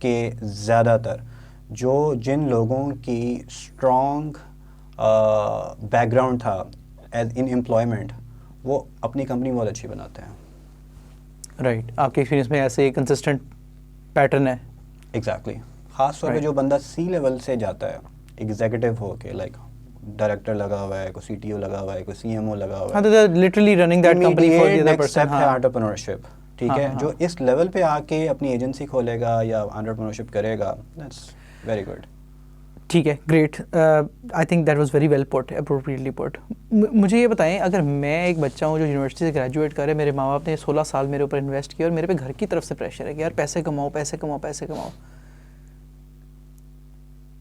کہ زیادہ تر جن لوگوں کی اسٹرانگ بیک گراؤنڈ تھا ایز ان امپلائمنٹ, وہ اپنی کمپنی بہت اچھی بناتے ہیں. رائٹ. آپ کے ایکسپیرینس میں ایسے کنسسٹنٹ پیٹرن ہے. ایگزیکٹلی. خاص طور پہ جو بندہ C لیول سے جاتا ہے, ایگزیکٹو ہو کے, لائک ڈائریکٹر لگا ہوا ہے, کوئی CTO لگا ہوا ہے, کوئی CMO لگا ہوا ہے, ہاں, literally running that company for the other person. ہے انٹرپرینورشپ. ٹھیک ہے. جو اس لیول پہ آ کے اپنی ایجنسی کھولے گا یا انٹرپرینورشپ کرے گا, دیٹس ویری گڈ. ٹھیک ہے, great. I think that was very well put, appropriately put. مجھے یہ بتائیں, اگر میں ایک بچہ ہوں جو یونیورسٹی سے گریجویٹ کرے, میرے ماں باپ نے 16 سال میرے اوپر انویسٹ کیا اور میرے پہ گھر کی طرف سے پریشر ہے کہ یار پیسے کماؤ پیسے کماؤ پیسے کماؤ,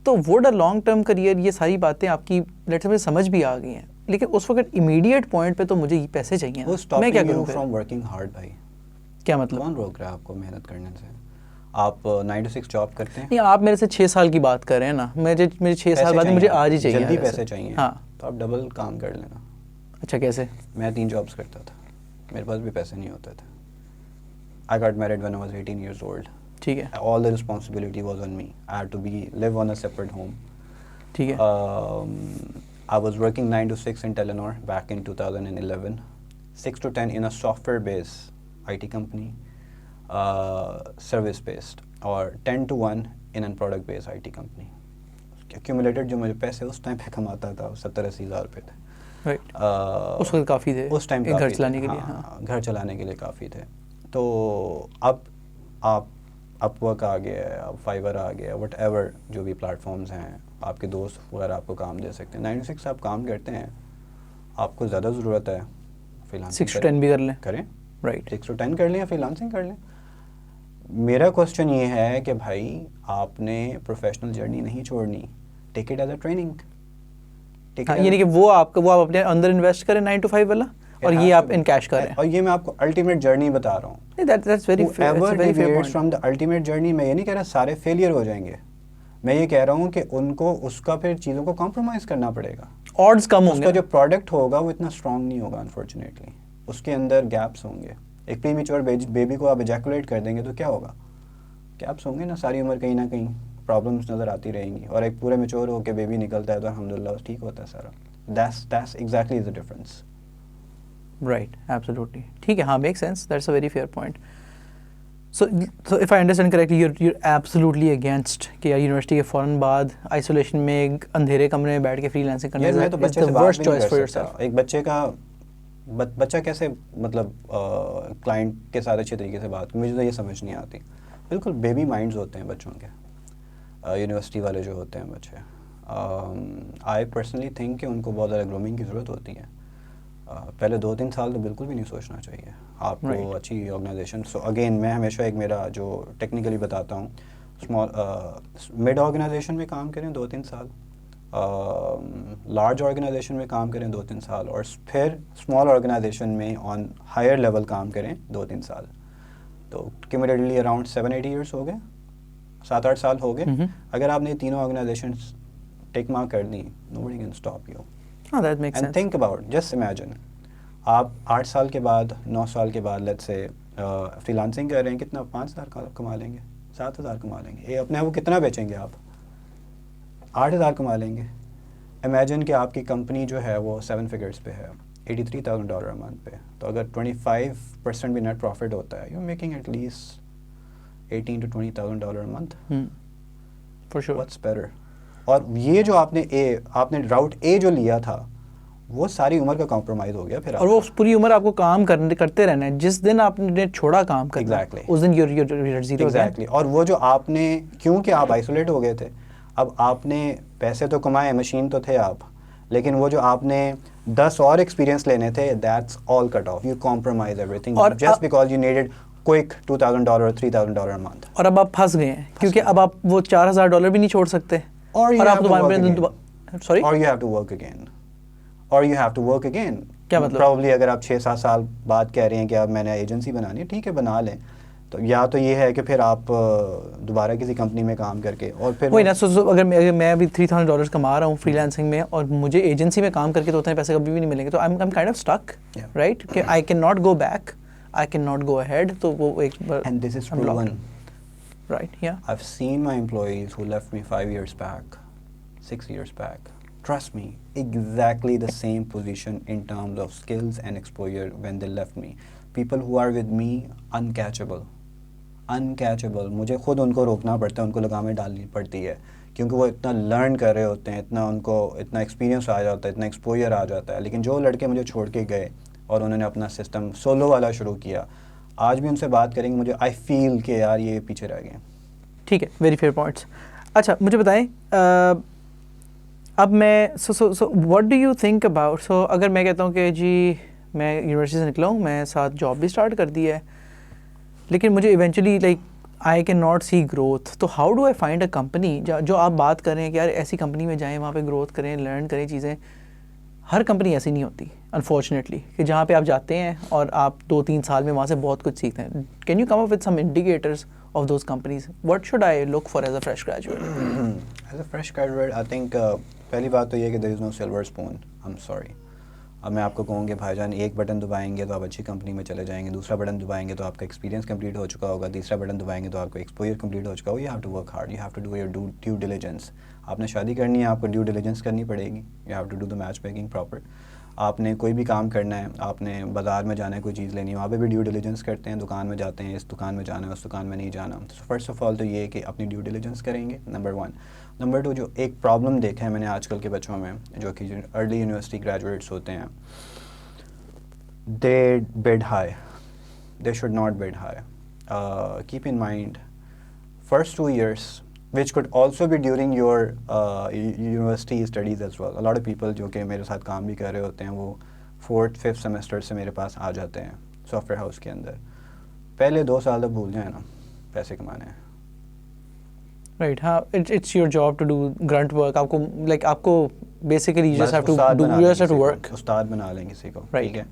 تو would a long term career, یہ ساری باتیں آپ کی لیٹس سے مجھے سمجھ بھی آ گئی ہیں, لیکن اس وقت امیڈیٹ پوائنٹ پہ تو مجھے پیسے چاہیے نا, میں کیا کروں پھر؟ فرام ورکنگ ہارڈ بھائی, کیا مطلب؟ کون روک رہا ہے آپ کو محنت کرنے سے؟ آپ 9 to 6 جاب کرتے ہیں. نہیں, آپ میرے سے 6 سال کی بات کر رہے ہیں نا, مجھے 6 سال بعد مجھے آج ہی چاہیے, جلدی پیسے چاہیے, ہاں تو آپ ڈبل کام کر لینا. اچھا کیسے؟ میں 3 جابس کرتا تھا, میرے پاس بھی پیسے نہیں ہوتے تھے. I got married when I was 18 years old. ٹھیک ہے, All the responsibility was on me. I had to live on a separate home. ٹھیک ہے. I was working 9 to 6 in Telenor back in 2011, 6 to 10 in a software-based IT company, service-based, اور 10 to 1 in a product-based IT company. Accumulated جو مجھے پیسے اس time پہ کماتا تھا 70-80 ہزار روپے تھے. رائٹ, اس وقت کافی تھے اس ٹائم گھر چلانے کے لیے. ہاں, گھر چلانے کے لیے کافی تھے. تو اب آپ اپ ورک آ گیا ہے, اب فائبر آ گیا, وٹ ایور جو بھی پلیٹ فارمز ہیں, آپ کے دوست وغیرہ آپ کو کام دے سکتے ہیں. 9 to 6 آپ کام کرتے ہیں, آپ کو زیادہ ضرورت ہے فی الحال 6 to 10 بھی کر لیں, کریں, رائٹ. 6 to 10 کر لیں یا فری لانسنگ کر لیں. میرا کوشچن یہ ہے کہ بھائی آپ نے پروفیشنل جرنی نہیں چھوڑنی, take it as a training. یعنی کہ وہ آپ اپنے اندر انویسٹ کریں 9 to 5 والا, اور یہ آپ ان کیش کریں. اور یہ میں آپ کو الٹیمیٹ جرنی بتا رہا ہوں. That's very fair. Whoever deviates from the ultimate journey, میں یہ نہیں کہہ رہا سارے فیلئر ہو جائیں گے, میں یہ کہہ رہا ہوں کہ ان کو اس کا پھر چیزوں کو کمپرومائز کرنا پڑے گا. Odds کم ہوں اس گے, کا جو پروڈکٹ ہوگا وہ اتنا اسٹرانگ نہیں ہوگا انفارچونیٹلی, اس کے اندر گیپس ہوں گے. ایک پری میچور بیبی کو آپ ایجیکولیٹ کر دیں گے تو کیا ہوگا, گیپس ہوں گے نا, ساری عمر کہیں نہ کہیں پرابلمس نظر آتی رہیں گی. اور ایک پورے میچور ہو کے بیبی نکلتا ہے تو الحمدللہ ٹھیک ہوتا ہے سارا. That's exactly the difference. Right, absolutely. ٹھیک ہے, ہاں, makes sense. That's a very fair point. So if I understand correctly, you're absolutely against کہ یار یونیورسٹی کے فوراً بعد آئسولیشن میں ایک اندھیرے کمرے میں بیٹھ کے فری لانسنگ کرنا میں تو is بچے the سے بات worst بھی نہیں choice for کر yourself. سکتا. ایک بچے کا بچہ کیسے مطلب کلائنٹ کے ساتھ اچھے طریقے سے بات, مجھے تو یہ سمجھ نہیں آتی. بالکل بیبی مائنڈز ہوتے ہیں بچوں کے, یونیورسٹی والے جو ہوتے ہیں بچے. آئی پرسنلی تھنک کہ ان کو بہت زیادہ گرومنگ کی ضرورت ہوتی ہے. پہلے 2-3 سال تو بالکل بھی نہیں سوچنا چاہیے آپ کو اچھی آرگنائزیشن. سو اگین میں ہمیشہ ایک میرا جو ٹیکنیکلی بتاتا ہوں, اسمال مڈ آرگنائزیشن میں کام کریں 2-3 سال, لارج آرگنائزیشن میں کام کریں 2-3 سال, اور پھر اسمال آرگنائزیشن میں آن ہائر لیول کام کریں 2-3 سال. تو کیومولیٹلی اراؤنڈ 7-8 ایئرس ہو گئے, 7-8 سال ہو گئے. اگر آپ نے تینوں آرگنائزیشنس ٹیک مارک کر دی, nobody can stop you. That makes sense. And think about, just imagine, آپ 8 سال کے بعد 9 سال کے بعد لیٹس سے فری لانسنگ کر رہے ہیں, کتنا 5,000 کما لیں گے, 7,000 کما لیں گے. اپنے آپ کو کتنا بیچیں گے آپ, 8,000 کما لیں گے. امیجن کہ آپ کی کمپنی جو ہے وہ 7 فگرس پہ ہے, $83,000 a month پہ, تو اگر 25% بھی نیٹ پروفٹ ہوتا ہے, you making at least $18,000 to $20,000 a month. For sure. What's better? اور یہ جو آپ نے راؤٹ اے جو لیا تھا وہ ساری عمر کا کمپرومائز ہو گیا پھر, اور وہ پوری عمر آپ کو کام کرتے رہنا ہے. جس دن آپ نے چھوڑا کام کرنا, اس دن you're zero. ایگزیکٹلی. اور وہ جو آپ نے, کیونکہ آپ آئسولیٹ ہو گئے تھے, اب آپ نے پیسے تو کمائے, مشین تو تھے آپ, لیکن وہ جو آپ نے 10 اور ایکسپیرینس لینے تھے, that's all cut off. You compromise everything just because you needed quick $2,000 or $3,000 a month. اور اب آپ پھنس گئے ہیں کیونکہ اب آپ وہ $4,000 بھی نہیں چھوڑ سکتے, اور you have to work again. Sorry? Or you have to work again. Or you have to work again. کیا مطلب؟ Probably اگر آپ 6-7 سال بعد کہہ رہے ہیں کہ اب میں نے ایجنسی بنانی ہے, ٹھیک ہے بنا لیں, تو یا تو یہ ہے کہ پھر آپ دوبارہ کسی کمپنی میں کام کر کے, اور پھر وہی نا. اگر میں ابھی $3,000 کما رہا ہوں فری لانسنگ میں, اور مجھے ایجنسی میں کام کر کے تو اتنے پیسے کبھی بھی نہیں ملیں گے, تو I'm kind of stuck, right? کہ I cannot go back, I cannot go ahead. تو وہ ایک and this is proven. Right, yeah. I've seen my employees who left me 5 years back, 6 years back. Trust me, exactly the same position in terms of skills and exposure when they left me. People who are with me, uncatchable. مجھے خود ان کو روکنا پڑتا ہے, ان کو لگامیں ڈالنی پڑتی ہے, کیونکہ وہ اتنا لرن کر رہے ہوتے ہیں, اتنا ان کو اتنا ایکسپیرینس آ جاتا ہے, اتنا ایکسپوجر آ جاتا ہے. لیکن جو لڑکے مجھے چھوڑ کے گئے اور انہوں نے اپنا سسٹم سولو والا شروع کیا, آج بھی ان سے بات کریں گے, مجھے آئی فیل کہ یار یہ پیچھے رہ گئے. ٹھیک ہے, ویری فیئر پوائنٹس. اچھا مجھے بتائیں, اب میں so what do you think about, so اگر میں کہتا ہوں کہ جی میں یونیورسٹی سے نکلا ہوں، میں ساتھ جاب بھی اسٹارٹ کر دی ہے، لیکن مجھے eventually like I can not see growth, تو how do I find a company جو آپ بات کر رہے ہیں کہ یار ایسی کمپنی میں جائیں، وہاں پہ گروتھ کریں، لرن کریں چیزیں. ہر کمپنی ایسی نہیں ہوتی انفارچونیٹلی کہ جہاں پہ آپ جاتے ہیں اور آپ 2-3 سال میں وہاں سے بہت کچھ سیکھتے ہیں. Can you come up with some indicators of those companies? What should I look for as a fresh graduate? As a fresh graduate I think پہلی بات تو یہ ہے کہ there is no silver spoon. I am sorry. اب میں آپ کو کہوں کہ بھائی جان ایک بٹن دبائیں گے تو آپ اچھی کمپنی میں چلے جائیں گے، دوسرا بٹن دبائیں گے تو آپ کا ایکسپیرینس کمپلیٹ ہو چکا ہوگا، تیسرا بٹن دبائیں گے تو آپ کا ایکسپوجر کمپلیٹ ہو چکا ہوگا. You have to work hard, you have to do your due diligence. آپ نے شادی کرنی ہے، آپ کو ڈیو ڈیلیجنس کرنی پڑے گی. You have to do the match making proper. آپ نے کوئی بھی کام کرنا ہے، آپ نے بازار میں جانا ہے کوئی چیز لینی ہے، وہاں پہ بھی ڈیو ڈیلیجنس کرتے ہیں. دکان میں جاتے ہیں، اس دکان میں جانا ہے، اس دکان میں نہیں جانا. فرسٹ آف آل تو یہ کہ اپنی ڈیو ڈیلیجنس کریں گے، نمبر 1. نمبر 2، جو ایک پرابلم دیکھا ہے میں نے آج کل کے بچوں میں جو کہ ارلی یونیورسٹی گریجویٹس ہوتے ہیں، they bid high. They should not bid high. Keep in mind, first 2 years, which could also be during your university studies as well. A lot of people جو کہ میرے ساتھ کام بھی کر رہے ہوتے ہیں، وہ 4th 5th semester سے میرے پاس آ جاتے ہیں سافٹ ویئر ہاؤس کے اندر. پہلے 2 سال تک بھول جائیں نا پیسے کمانے ہیں. رائٹ، ہاں، it's your job to do grunt work. آپ کو لائک آپ کو بیسیکلی بس استاد بنا لیں کسی کو، ٹھیک ہے.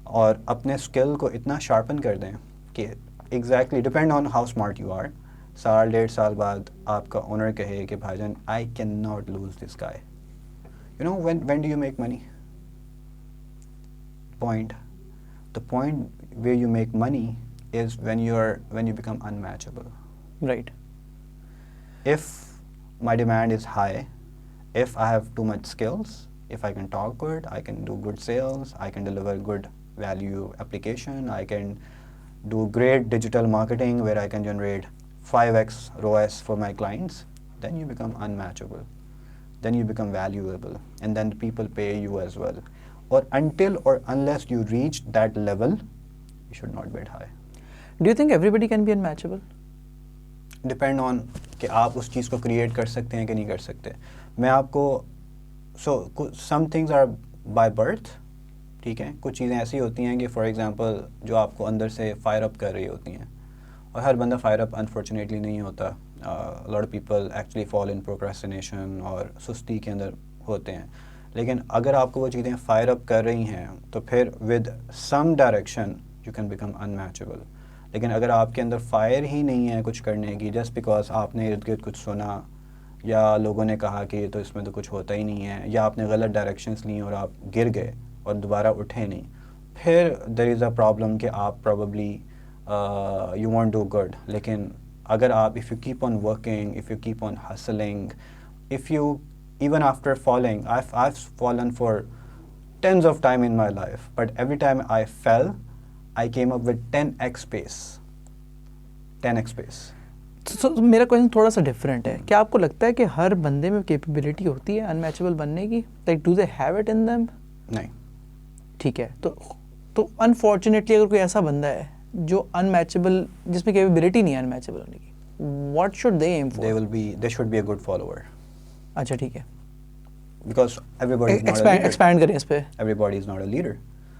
اور اپنے اسکل کو اتنا شارپن کر دیں کہ exactly depend on how smart you are. 1.5 سال بعد آپ کا اونر کہے کہ بھائی جان I can not lose this guy. You know when do you make money? The point where you make money is when you become unmatchable. Right. If my demand is high, if I have too much skills, if I can talk good, I can do good sales, I can deliver good value application, I can do great digital marketing where I can generate 5x ROAS for my clients, then you become unmatchable. Then you become valuable, and then people pay you as well. Or until or unless you reach that level, you should not bid high. Do you think everybody can be unmatchable? Depend on کہ آپ اس چیز کو create کر سکتے ہیں کہ نہیں کر سکتے. میں آپ کو some things are by birth, ٹھیک ہے. کچھ چیزیں ایسی ہوتی ہیں کہ فار ایگزامپل جو آپ کو اندر سے فائر اپ کر رہی ہوتی ہیں، اور ہر بندہ فائر اپ انفارچونیٹلی نہیں ہوتا. Lot of people actually fall in procrastination اور سستی کے اندر ہوتے ہیں. لیکن اگر آپ کو وہ چیزیں فائر اپ کر رہی ہیں تو پھر with some direction you can become unmatchable. لیکن اگر آپ کے اندر فائر ہی نہیں ہے کچھ کرنے کی، جسٹ بیکاز آپ نے ارد گرد کچھ سنا یا لوگوں نے کہا کہ تو اس میں تو کچھ ہوتا ہی نہیں ہے، یا آپ نے غلط ڈائریکشنس لیں اور آپ گر گئے اور دوبارہ اٹھے نہیں، پھر دیر از اے پرابلم کہ آپ probably you want do good. لیکن اگر آپ if you keep on working, if you keep on hustling, if you even after falling, I've fallen for tens of time in my life, but every time I fell, I came up with 10x pace. 10x pace. So میرا question تھوڑا سا different ہے. کیا آپ کو لگتا ہے کہ ہر بندے میں کیپیبلٹی ہوتی ہے انمیچبل بننے کی؟ Like do they have it in them? نہیں. ٹھیک ہے، تو انفارچونیٹلی اگر کوئی ایسا بندہ ہے جو انمیچبل، جس میں کیپیبلٹی نہیں ہے انمیچبل ہونے کی، what should they aim for? They should be a good follower. اچھا ٹھیک ہے، Because everybody is not a leader. Expand کریں اس پہ. Everybody is not a leader.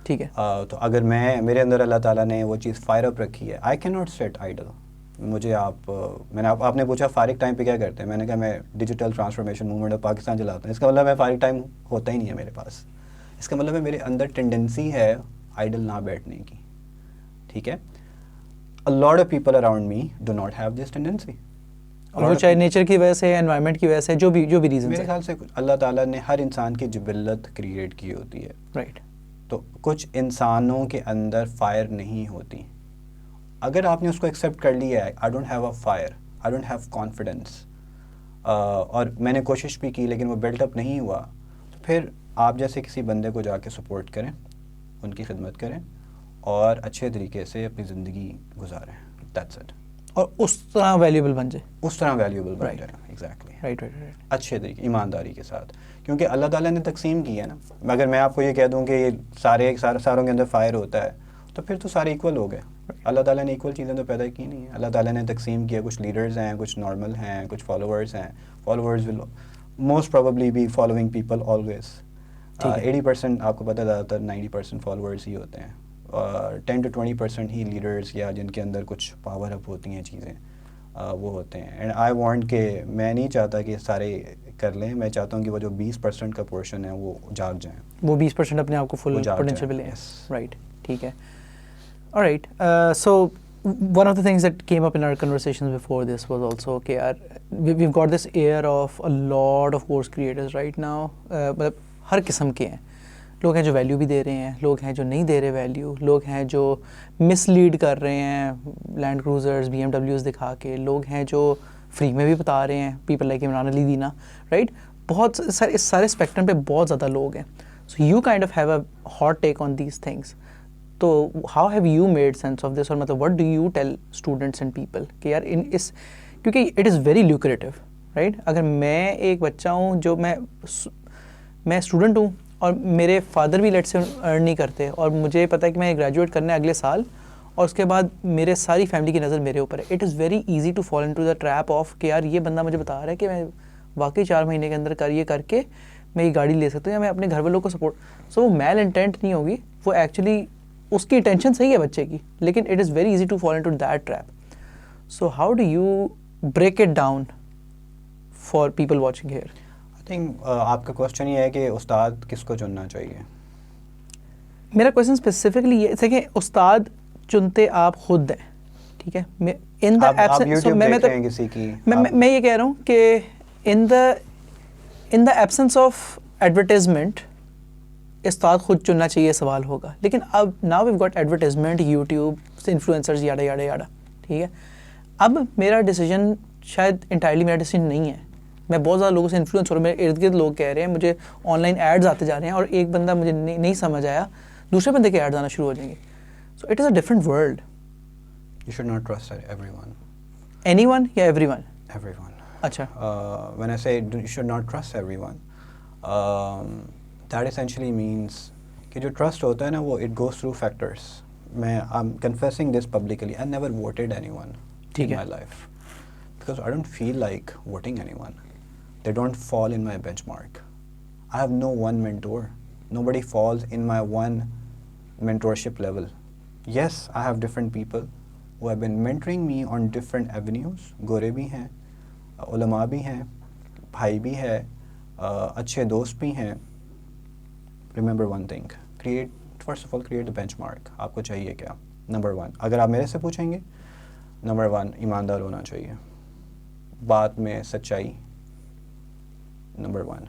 ٹھیک ہے. تو اگر میرے اندر اللہ تعالیٰ نے وہ چیز فائر اپ رکھی ہے، I cannot sit idle. مجھے آپ نے پوچھا فارغ ٹائم پہ کیا کرتے ہیں، میں نے کہا میں digital transformation movement of Pakistan چلاتا ہوں. اس کا مطلب ہے فارغ ٹائم ہوتا ہی نہیں ہے میرے پاس. اس کا مطلب ہے میرے اندر ٹینڈنسی ہے آئیڈل نہ بیٹھنے کی. ٹھیک ہے. A lot of people around me do not have this tendency. وہ چاہے نیچر کی وجہ سے، انوائرمنٹ کی وجہ سے، جو بھی ریزن میرے خیال سے اللہ تعالیٰ نے ہر انسان کی جبلت کریٹ کی ہوتی ہے. رائٹ. تو کچھ انسانوں کے اندر فائر نہیں ہوتی. اگر آپ نے اس کو ایکسیپٹ کر لیا ہے، I don't have a fire, I don't have confidence, اور میں نے کوشش بھی کی لیکن وہ بلٹ اپ نہیں ہوا، تو پھر آپ جیسے کسی بندے کو جا کے سپورٹ کریں، ان کی خدمت کریں اور اچھے طریقے سے اپنی زندگی گزاریں. That's it. اور اس طرح ویلیوبل بن جائے. اس طرح ویلیوبل بن جائے. ایگزیکٹلی. رائٹ. اچھے طریقے، ایمانداری کے ساتھ، کیونکہ اللہ تعالیٰ نے تقسیم کی ہے نا. اگر میں آپ کو یہ کہہ دوں کہ یہ ساروں کے اندر فائر ہوتا ہے تو پھر تو سارے ایکول ہو گئے. اللہ تعالیٰ نے ایکول چیزیں تو پیدا کی نہیں ہیں. اللہ تعالیٰ نے تقسیم کیا، کچھ لیڈرز ہیں، کچھ نارمل ہیں، کچھ فالوورز ہیں. Followers most probably be following people always. ٹھیک ہے. 80% آپ کو پتہ زیادہ تر 90% فالوورس ہی ہوتے ہیں, اور 10 to 20% ہی لیڈرس یا جن کے اندر کچھ پاور اپ ہوتی ہیں چیزیں وہ ہوتے ہیں. اینڈ آئی وانٹ کہ میں نہیں چاہتا کہ سارے کر لیں, میں چاہتا ہوں کہ وہ جو 20% کا پورشن ہے وہ جاگ جائیں, وہ 20% اپنے آپ کو فل وہ جاگ پوٹینشیل جائیں. پہ لیں. Yes. رائٹ, ٹھیک ہے. Alright, so one of the things that came up in our conversations before this was also, okay, we've got this air of a lot of course creators right now. مطلب ہر قسم کے ہیں. لوگ ہیں جو value بھی دے رہے ہیں, لوگ ہیں جو نہیں دے رہے ویلیو, لوگ ہیں جو مس لیڈ کر رہے ہیں لینڈ کروزرز BMWs دکھا کے, لوگ ہیں جو فری میں بھی بتا رہے ہیں, پیپل لائک عمران علی دینا, رائٹ. بہت سارے اس سارے اسپیکٹرم پہ بہت زیادہ لوگ ہیں. So you kind of have a hot take on these things. تو how have you made sense of this, اور مطلب what do you tell students and people کہ یار ان اس, کیونکہ it is very lucrative, right. اگر میں ایک بچہ ہوں جو میں اسٹوڈنٹ ہوں اور میرے فادر بھی لیٹ سے ارن نہیں کرتے, اور مجھے پتہ ہے کہ میں گریجویٹ کرنا ہے اگلے سال, اور اس کے بعد میرے ساری فیملی کی نظر میرے اوپر ہے, it is very easy to fall into the trap of کہ یار یہ بندہ مجھے بتا رہا ہے کہ میں واقعی 4 مہینے کے اندر یہ کر کے میں یہ گاڑی لے سکتا ہوں, یا میں اپنے گھر والوں کو سپورٹ. سو وہ میل انٹینٹ نہیں ہوگی, وہ ایکچولی اس کی انٹینشن صحیح ہے بچے کی, لیکن it is very easy to fall into that trap. So how do you break it down for people watching here? I think آپ کا کوشچن یہ ہے کہ استاد کس کو چننا چاہیے. میرا کوشچن اسپیسیفکلی یہ ہے کہ استاد چنتے آپ خود ہیں, ٹھیک ہے. ان دا ایبسنس, میں یہ کہہ رہا ہوں کہ in the absence of advertisement استاد خود چننا چاہیے سوال ہوگا. لیکن اب now we've got advertisement, YouTube, influencers, yada yada yada, ٹھیک ہے. اب میرا ڈیسیجن شاید انٹائرلی میرا ڈیسیجن نہیں ہے. میں بہت زیادہ لوگوں سے انفلوئنس ہو رہا ہوں, میرے ارد گرد لوگ کہہ رہے ہیں, مجھے آن لائن ایڈز آتے جا رہے ہیں, اور ایک بندہ مجھے نہیں سمجھ آیا, دوسرے بندے کے ایڈز آنا شروع ہو جائیں گے. So it is a different world. You should not trust everyone. Anyone یا everyone? Everyone. اچھا. When I say you should not trust everyone, that essentially means کہ جو trust ہوتا ہے نا وہ it goes through factors. I'm confessing this publicly. I never voted anyone in my life because I don't feel like voting anyone. They don't fall in my benchmark. I have no one mentor. Nobody falls in my one mentorship level. Yes, I have different people who have been mentoring me on different avenues. گورے بھی ہیں, علماء بھی ہیں, بھائی بھی ہے, اچھے دوست بھی ہیں. Remember one thing, first of all create the benchmark. آپ کو چاہیے کیا؟ نمبر 1, اگر آپ میرے سے پوچھیں گے, نمبر 1 ایماندار ہونا چاہیے, بات میں سچائی, نمبر 1.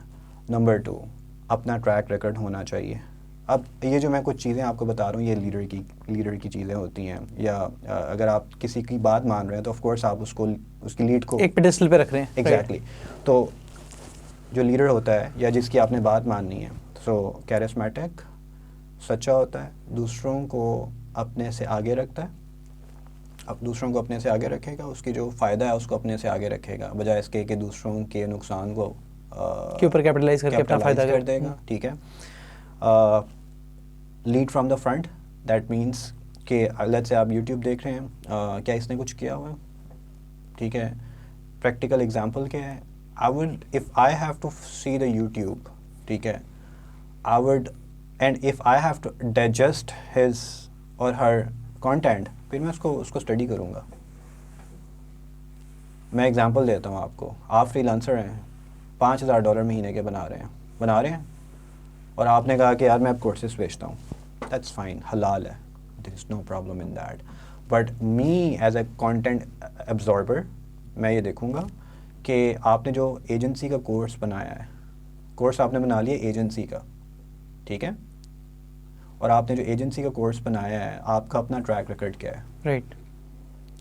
نمبر 2 اپنا ٹریک ریکارڈ ہونا چاہیے. اب یہ جو میں کچھ چیزیں آپ کو بتا رہا ہوں یہ لیڈر کی چیزیں ہوتی ہیں, یا اگر آپ کسی کی بات مان رہے ہیں تو آف کورس آپ اس کی لیڈ کو ایک پیڈسٹل پہ رکھ رہے ہیں. ایگزیکٹلی. تو جو لیڈر ہوتا ہے یا جس کی آپ نے بات ماننی ہے, سو کیرسمیٹک, سچا ہوتا ہے, دوسروں کو اپنے سے آگے رکھتا ہے, اب دوسروں کو اپنے سے آگے رکھے گا, اس کی جو فائدہ ہے اس کو اپنے سے آگے رکھے گا, بجائے اس کے کہ دوسروں کے نقصان کو کے اوپر کیپٹلائز کر کے اپنا فائدہ کر دے گا. ٹھیک ہے. Lead from the front, that means کہ لیٹس سے آپ یوٹیوب دیکھ رہے ہیں, کیا اس نے کچھ کیا ہوا ہے؟ ٹھیک ہے. پریکٹیکل ایگزامپل کیا ہے؟ I would if I have to see the YouTube, ٹھیک ہے, I would and if I have to digest his or her content, پھر میں اس کو اسٹڈی کروں گا. میں ایگزامپل دیتا ہوں آپ کو. آپ فری لانسر ہیں, $5,000 مہینے کے بنا رہے ہیں, اور آپ نے کہا کہ یار میں اب کورسز بیچتا ہوں. دیٹس فائن, حلال ہے, there is no problem in that. But me as a content absorber میں یہ دیکھوں گا کہ آپ نے جو ایجنسی کا کورس بنایا ہے, کورس آپ نے بنا لیا ایجنسی کا, ٹھیک ہے, اور آپ نے جو ایجنسی کا کورس بنایا ہے آپ کا اپنا ٹریک ریکارڈ کیا ہے؟ رائٹ.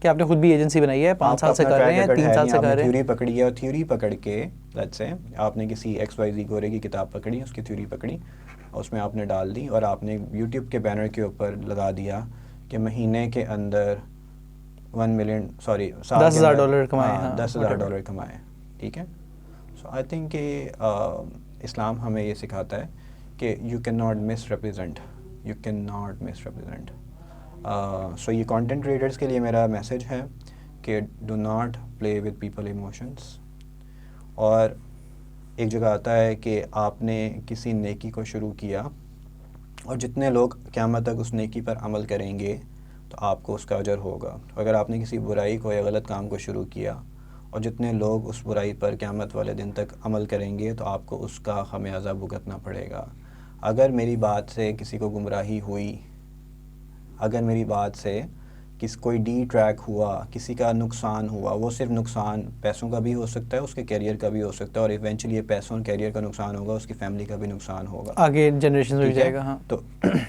کہ آپ نے خود بھی ایجنسی بنائی ہے, 5 سال سے کر رہے ہیں, 3 سال سے کر رہے ہیں. تھیوری پکڑی ہے, اور تھیوری پکڑ کے لیٹس سے آپ نے کسی XYZ گورے کی کتاب پکڑی, اس کی تھیوری پکڑی, اس میں آپ نے ڈال دی, اور آپ نے یوٹیوب کے بینر کے اوپر لگا دیا کہ مہینے کے اندر $10,000 کمائے, $10,000 کمائے. ٹھیک ہے. سو آئی تھنک کہ اسلام ہمیں یہ سکھاتا ہے کہ you can not misrepresent. So یہ کانٹینٹ کریٹرس کے لیے میرا میسیج ہے کہ do not play with people emotions. اور ایک جگہ آتا ہے کہ آپ نے کسی نیکی کو شروع کیا اور جتنے لوگ قیامت تک اس نیکی پر عمل کریں گے تو آپ کو اس کا اجر ہوگا. اگر آپ نے کسی برائی کو یا غلط کام کو شروع کیا اور جتنے لوگ اس برائی پر قیامت والے دن تک عمل کریں گے تو آپ کو اس کا خمیازہ بھگتنا پڑے گا. اگر میری بات سے کسی کو گمراہی ہوئی، اگر میری بات سے کوئی ڈی ٹریک ہوا، کسی کا نقصان ہوا، وہ صرف نقصان پیسوں کا بھی ہو سکتا ہے، اس کے کیریئر کا بھی ہو سکتا ہے، اور ایونچولی یہ پیسوں اور کیریئر کا نقصان ہوگا، اس کی فیملی کا بھی نقصان ہوگا، آگے جنریشن میں بھی ٹھیک ہے؟ جائے گا. ہاں تو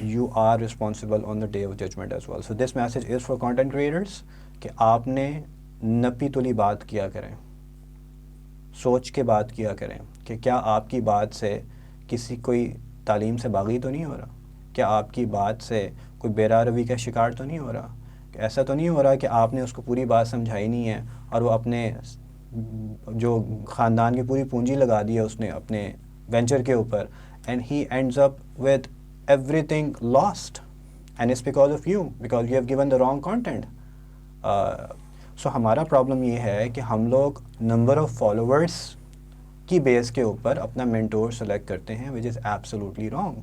you are responsible on the day of judgement as well. So this message is for content creators کہ آپ نے نپی تلی بات کیا کریں، سوچ کے بات کیا کریں کہ کیا آپ کی بات سے کسی کوئی تعلیم سے باغی تو نہیں ہو رہا، کیا آپ کی بات سے کوئی بیرا روی کا شکار تو نہیں ہو رہا، ایسا تو نہیں ہو رہا کہ آپ نے اس کو پوری بات سمجھائی نہیں ہے اور وہ اپنے جو خاندان کی پوری پونجی لگا دی ہے اس نے اپنے وینچر کے اوپر، and he ends up with everything lost and it's because of you have given the wrong content. So ہمارا پرابلم یہ ہے کہ ہم لوگ نمبر آف فالوورس کی بیس کے اوپر اپنا مینٹور سلیکٹ کرتے ہیں which is absolutely wrong.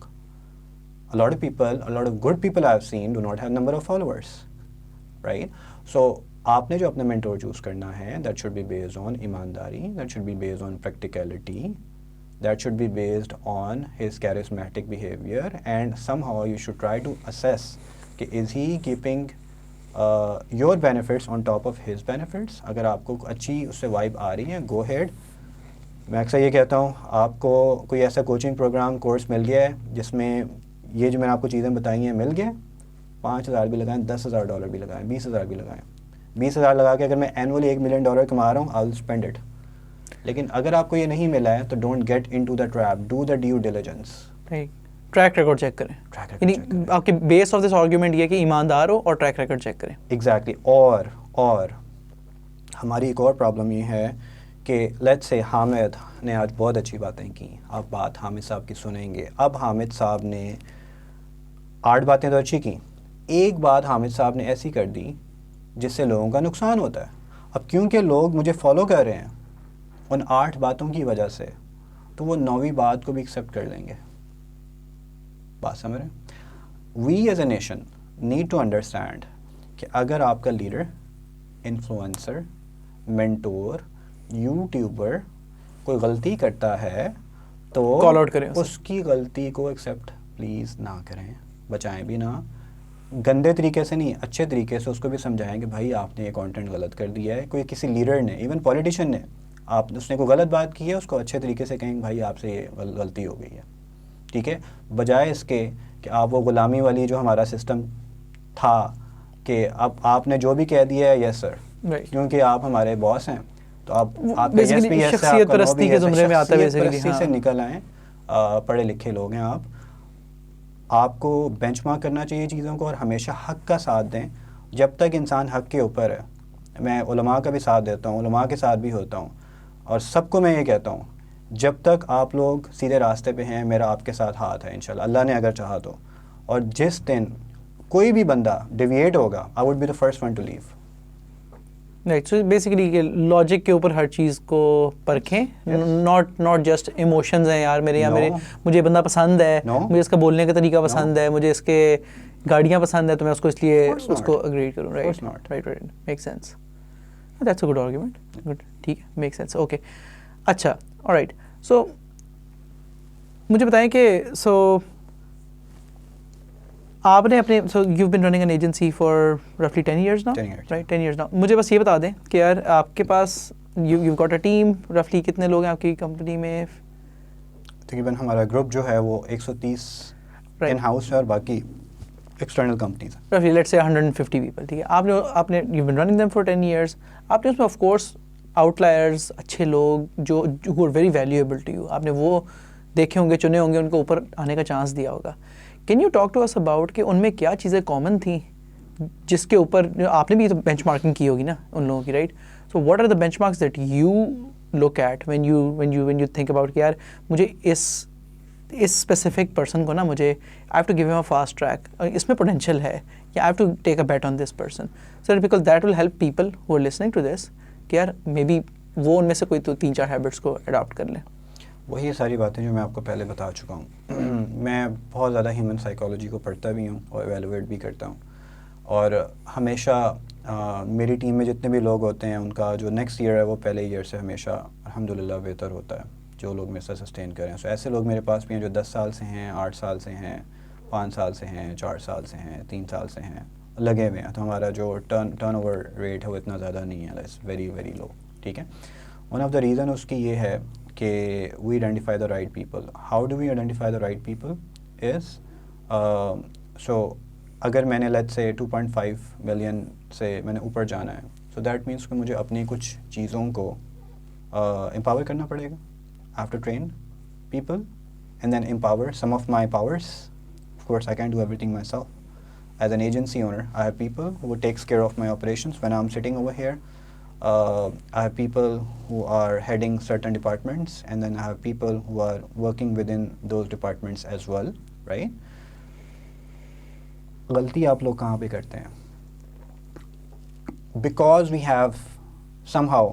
A lot of people, a lot of good people I have seen do not have number of followers, right? So آپ نے جو اپنا مینٹور چوز کرنا ہے that should be based on ایمانداری, that should be based on practicality, that should be based on his charismatic behavior, and somehow you should try to assess کہ is he keeping your benefits on top of his benefits. اگر آپ کو اچھی اس سے vibe آ رہی ہے go ahead. میں اکثر یہ کہتا ہوں آپ کو کوئی ایسا کوچنگ پروگرام کورس مل گیا ہے جس میں یہ جو میں نے آپ کو چیزیں بتائی ہیں مل گئے، 5,000 بھی لگائیں، $10,000 بھی لگائیں، 20,000 بھی لگائیں. 20,000 لگا کے اگر میں اینولی $1 ملین کما رہا ہوں آئی ول اسپینڈ اٹ. لیکن اگر آپ کو یہ نہیں ملا ہے تو don't get into the trap, do the due diligence. Track record check کریں. یعنی آپ کے بیس آف دس آرگیومنٹ یہ کہ ایماندار ہو اور ٹریک ریکارڈ چیک کریں. ایگزیکٹلی. اور ہماری ایک اور پرابلم یہ ہے کہ لیٹس سے حامد نے آج بہت اچھی باتیں کی، آپ بات حامد صاحب کی سنیں گے. اب حامد صاحب نے 8 باتیں تو اچھی کی، ایک بات حامد صاحب نے ایسی کر دی جس سے لوگوں کا نقصان ہوتا ہے. اب کیونکہ لوگ مجھے فالو کر رہے ہیں ان 8 باتوں کی وجہ سے، تو وہ 9ویں بات کو بھی ایکسیپٹ کر لیں گے. بات سمجھ رہے ہیں؟ We as a nation need to understand کہ اگر آپ کا لیڈر، انفلوئنسر، مینٹور، یوٹیوبر کوئی غلطی کرتا ہے تو کال آؤٹ کریں اس کی غلطی کو ایکسیپٹ پلیز نہ کریں، بچائیں بھی نہ. گندے طریقے سے نہیں، اچھے طریقے سے اس کو بھی سمجھائیں کہ بھائی آپ نے یہ کانٹینٹ غلط کر دیا ہے. کوئی کسی لیڈر نے، ایون پولیٹیشین نے، اس نے کوئی غلط بات کی ہے، اس کو اچھے طریقے سے کہیں بھائی آپ سے یہ غلطی ہو گئی ہے، ٹھیک ہے، بجائے اس کے کہ آپ وہ غلامی والی جو ہمارا سسٹم تھا کہ اب آپ نے جو بھی کہہ دیا ہے یس سر، کیونکہ آپ ہمارے باس ہیں تو آپ کا یس بھی یس ہے، شخصیت پرستی کے زمرے میں آتا ہے بیسیکلی. شخصیت سے نکل آئیں، پڑھے لکھے لوگ ہیں آپ کو بینچ مارک کرنا چاہیے چیزوں کو اور ہمیشہ حق کا ساتھ دیں. جب تک انسان حق کے اوپر ہے، میں علماء کا بھی ساتھ دیتا ہوں، علماء کے ساتھ بھی ہوتا ہوں، اور سب کو میں یہ کہتا ہوں جب تک آپ لوگ سیدھے راستے پہ ہیں میرا آپ کے ساتھ ہاتھ ہے انشاءاللہ، اللہ نے اگر چاہا تو. اور جس دن کوئی بھی بندہ ڈیویٹ ہوگا I would be the first one to leave. Right. So basically logic کے اوپر ہر چیز کو پرکھیں، ناٹ جسٹ ایموشنز ہیں یار میرے، یا میرے مجھے بندہ پسند ہے، مجھے اس کا بولنے کا طریقہ پسند ہے، مجھے اس کے گاڑیاں پسند ہے تو میں اس کو اس لیے اس کو اگری کروں. Right right right make sense. That's a good argument. Good, ٹھیک ہے، میک سینس. اوکے، اچھا، آلرائٹ. سو مجھے بتائیں کہ آپ نے اپنے you been running an agency for رفلی 10 years now, right? 10 years now. مجھے بس یہ بتا دیں کہ یار آپ کے پاس یو گاٹ اے ٹیم، رفلی کتنے لوگ ہیں آپ کی کمپنی میں؟ تقریباً ہمارا گروپ جو ہے وہ 130 ان ہاؤس ہے اور باقی ایکسٹرنل کمپنیز ہیں. رفلی لیٹس سے 150 پیپل. ٹھیک ہے، آپ نے you been running them for 10 years. آپ نے اس میں آف کورس آؤٹ لائرز، اچھے لوگ جو are very valuable to you, آپ نے وہ دیکھے ہوں گے، چنے ہوں گے، ان کو اوپر آنے کا چانس دیا ہوگا. Can you talk to us about کہ ان میں کیا چیزیں کامن تھیں جس کے اوپر آپ نے بھی تو بینچ مارکنگ کی ہوگی نا ان لوگوں کی، right? So what are the benchmarks that you look at when you think about کہ یار مجھے اس اسپیسیفک پرسن کو نا مجھے I have to give him a fast track, اس میں پوٹینشیل ہے، یا I have to take a bet on this person. So because that will help people who are listening to this کہ یار may be وہ ان میں سے کوئی تو 3-4 ہیبٹس کو اڈاپٹ کر لیں. وہی ساری باتیں جو میں آپ کو پہلے بتا چکا ہوں. میں بہت زیادہ ہیومن سائیکالوجی کو پڑھتا بھی ہوں اور ایویلویٹ بھی کرتا ہوں, اور ہمیشہ میری ٹیم میں جتنے بھی لوگ ہوتے ہیں ان کا جو نیکسٹ ایئر ہے وہ پہلے ایئر سے ہمیشہ الحمدللہ بہتر ہوتا ہے, جو لوگ میرے ساتھ سسٹین کریں. سو ایسے لوگ میرے پاس بھی ہیں جو 10 سال سے ہیں, 8 سال سے ہیں, 5 سال سے ہیں, 4 سال سے ہیں, 3 سال سے ہیں, لگے ہوئے ہیں. تو ہمارا جو ٹرن اوور ریٹ ہے وہ اتنا زیادہ نہیں ہے, اٹس ویری ویری لو. ٹھیک ہے. ون آف دا ریزن اس کی یہ ہے کہ we identify the right people. How do we identify the right people is, so اگر میں نے لیٹ سے 2.5 ملین سے میں نے اوپر جانا ہے, سو دیٹ مینس کہ مجھے اپنی کچھ چیزوں کو امپاور کرنا پڑے گا. I have to train people and then empower some of my powers. Of course, I can't do everything myself. As an agency owner, I have people who takes care of my operations when I'm sitting over here. I have people who are heading certain departments, and then I have people who are working within those departments as well, right? غلطی آپ لوگ کہاں پہ کرتے ہیں؟ Because we have somehow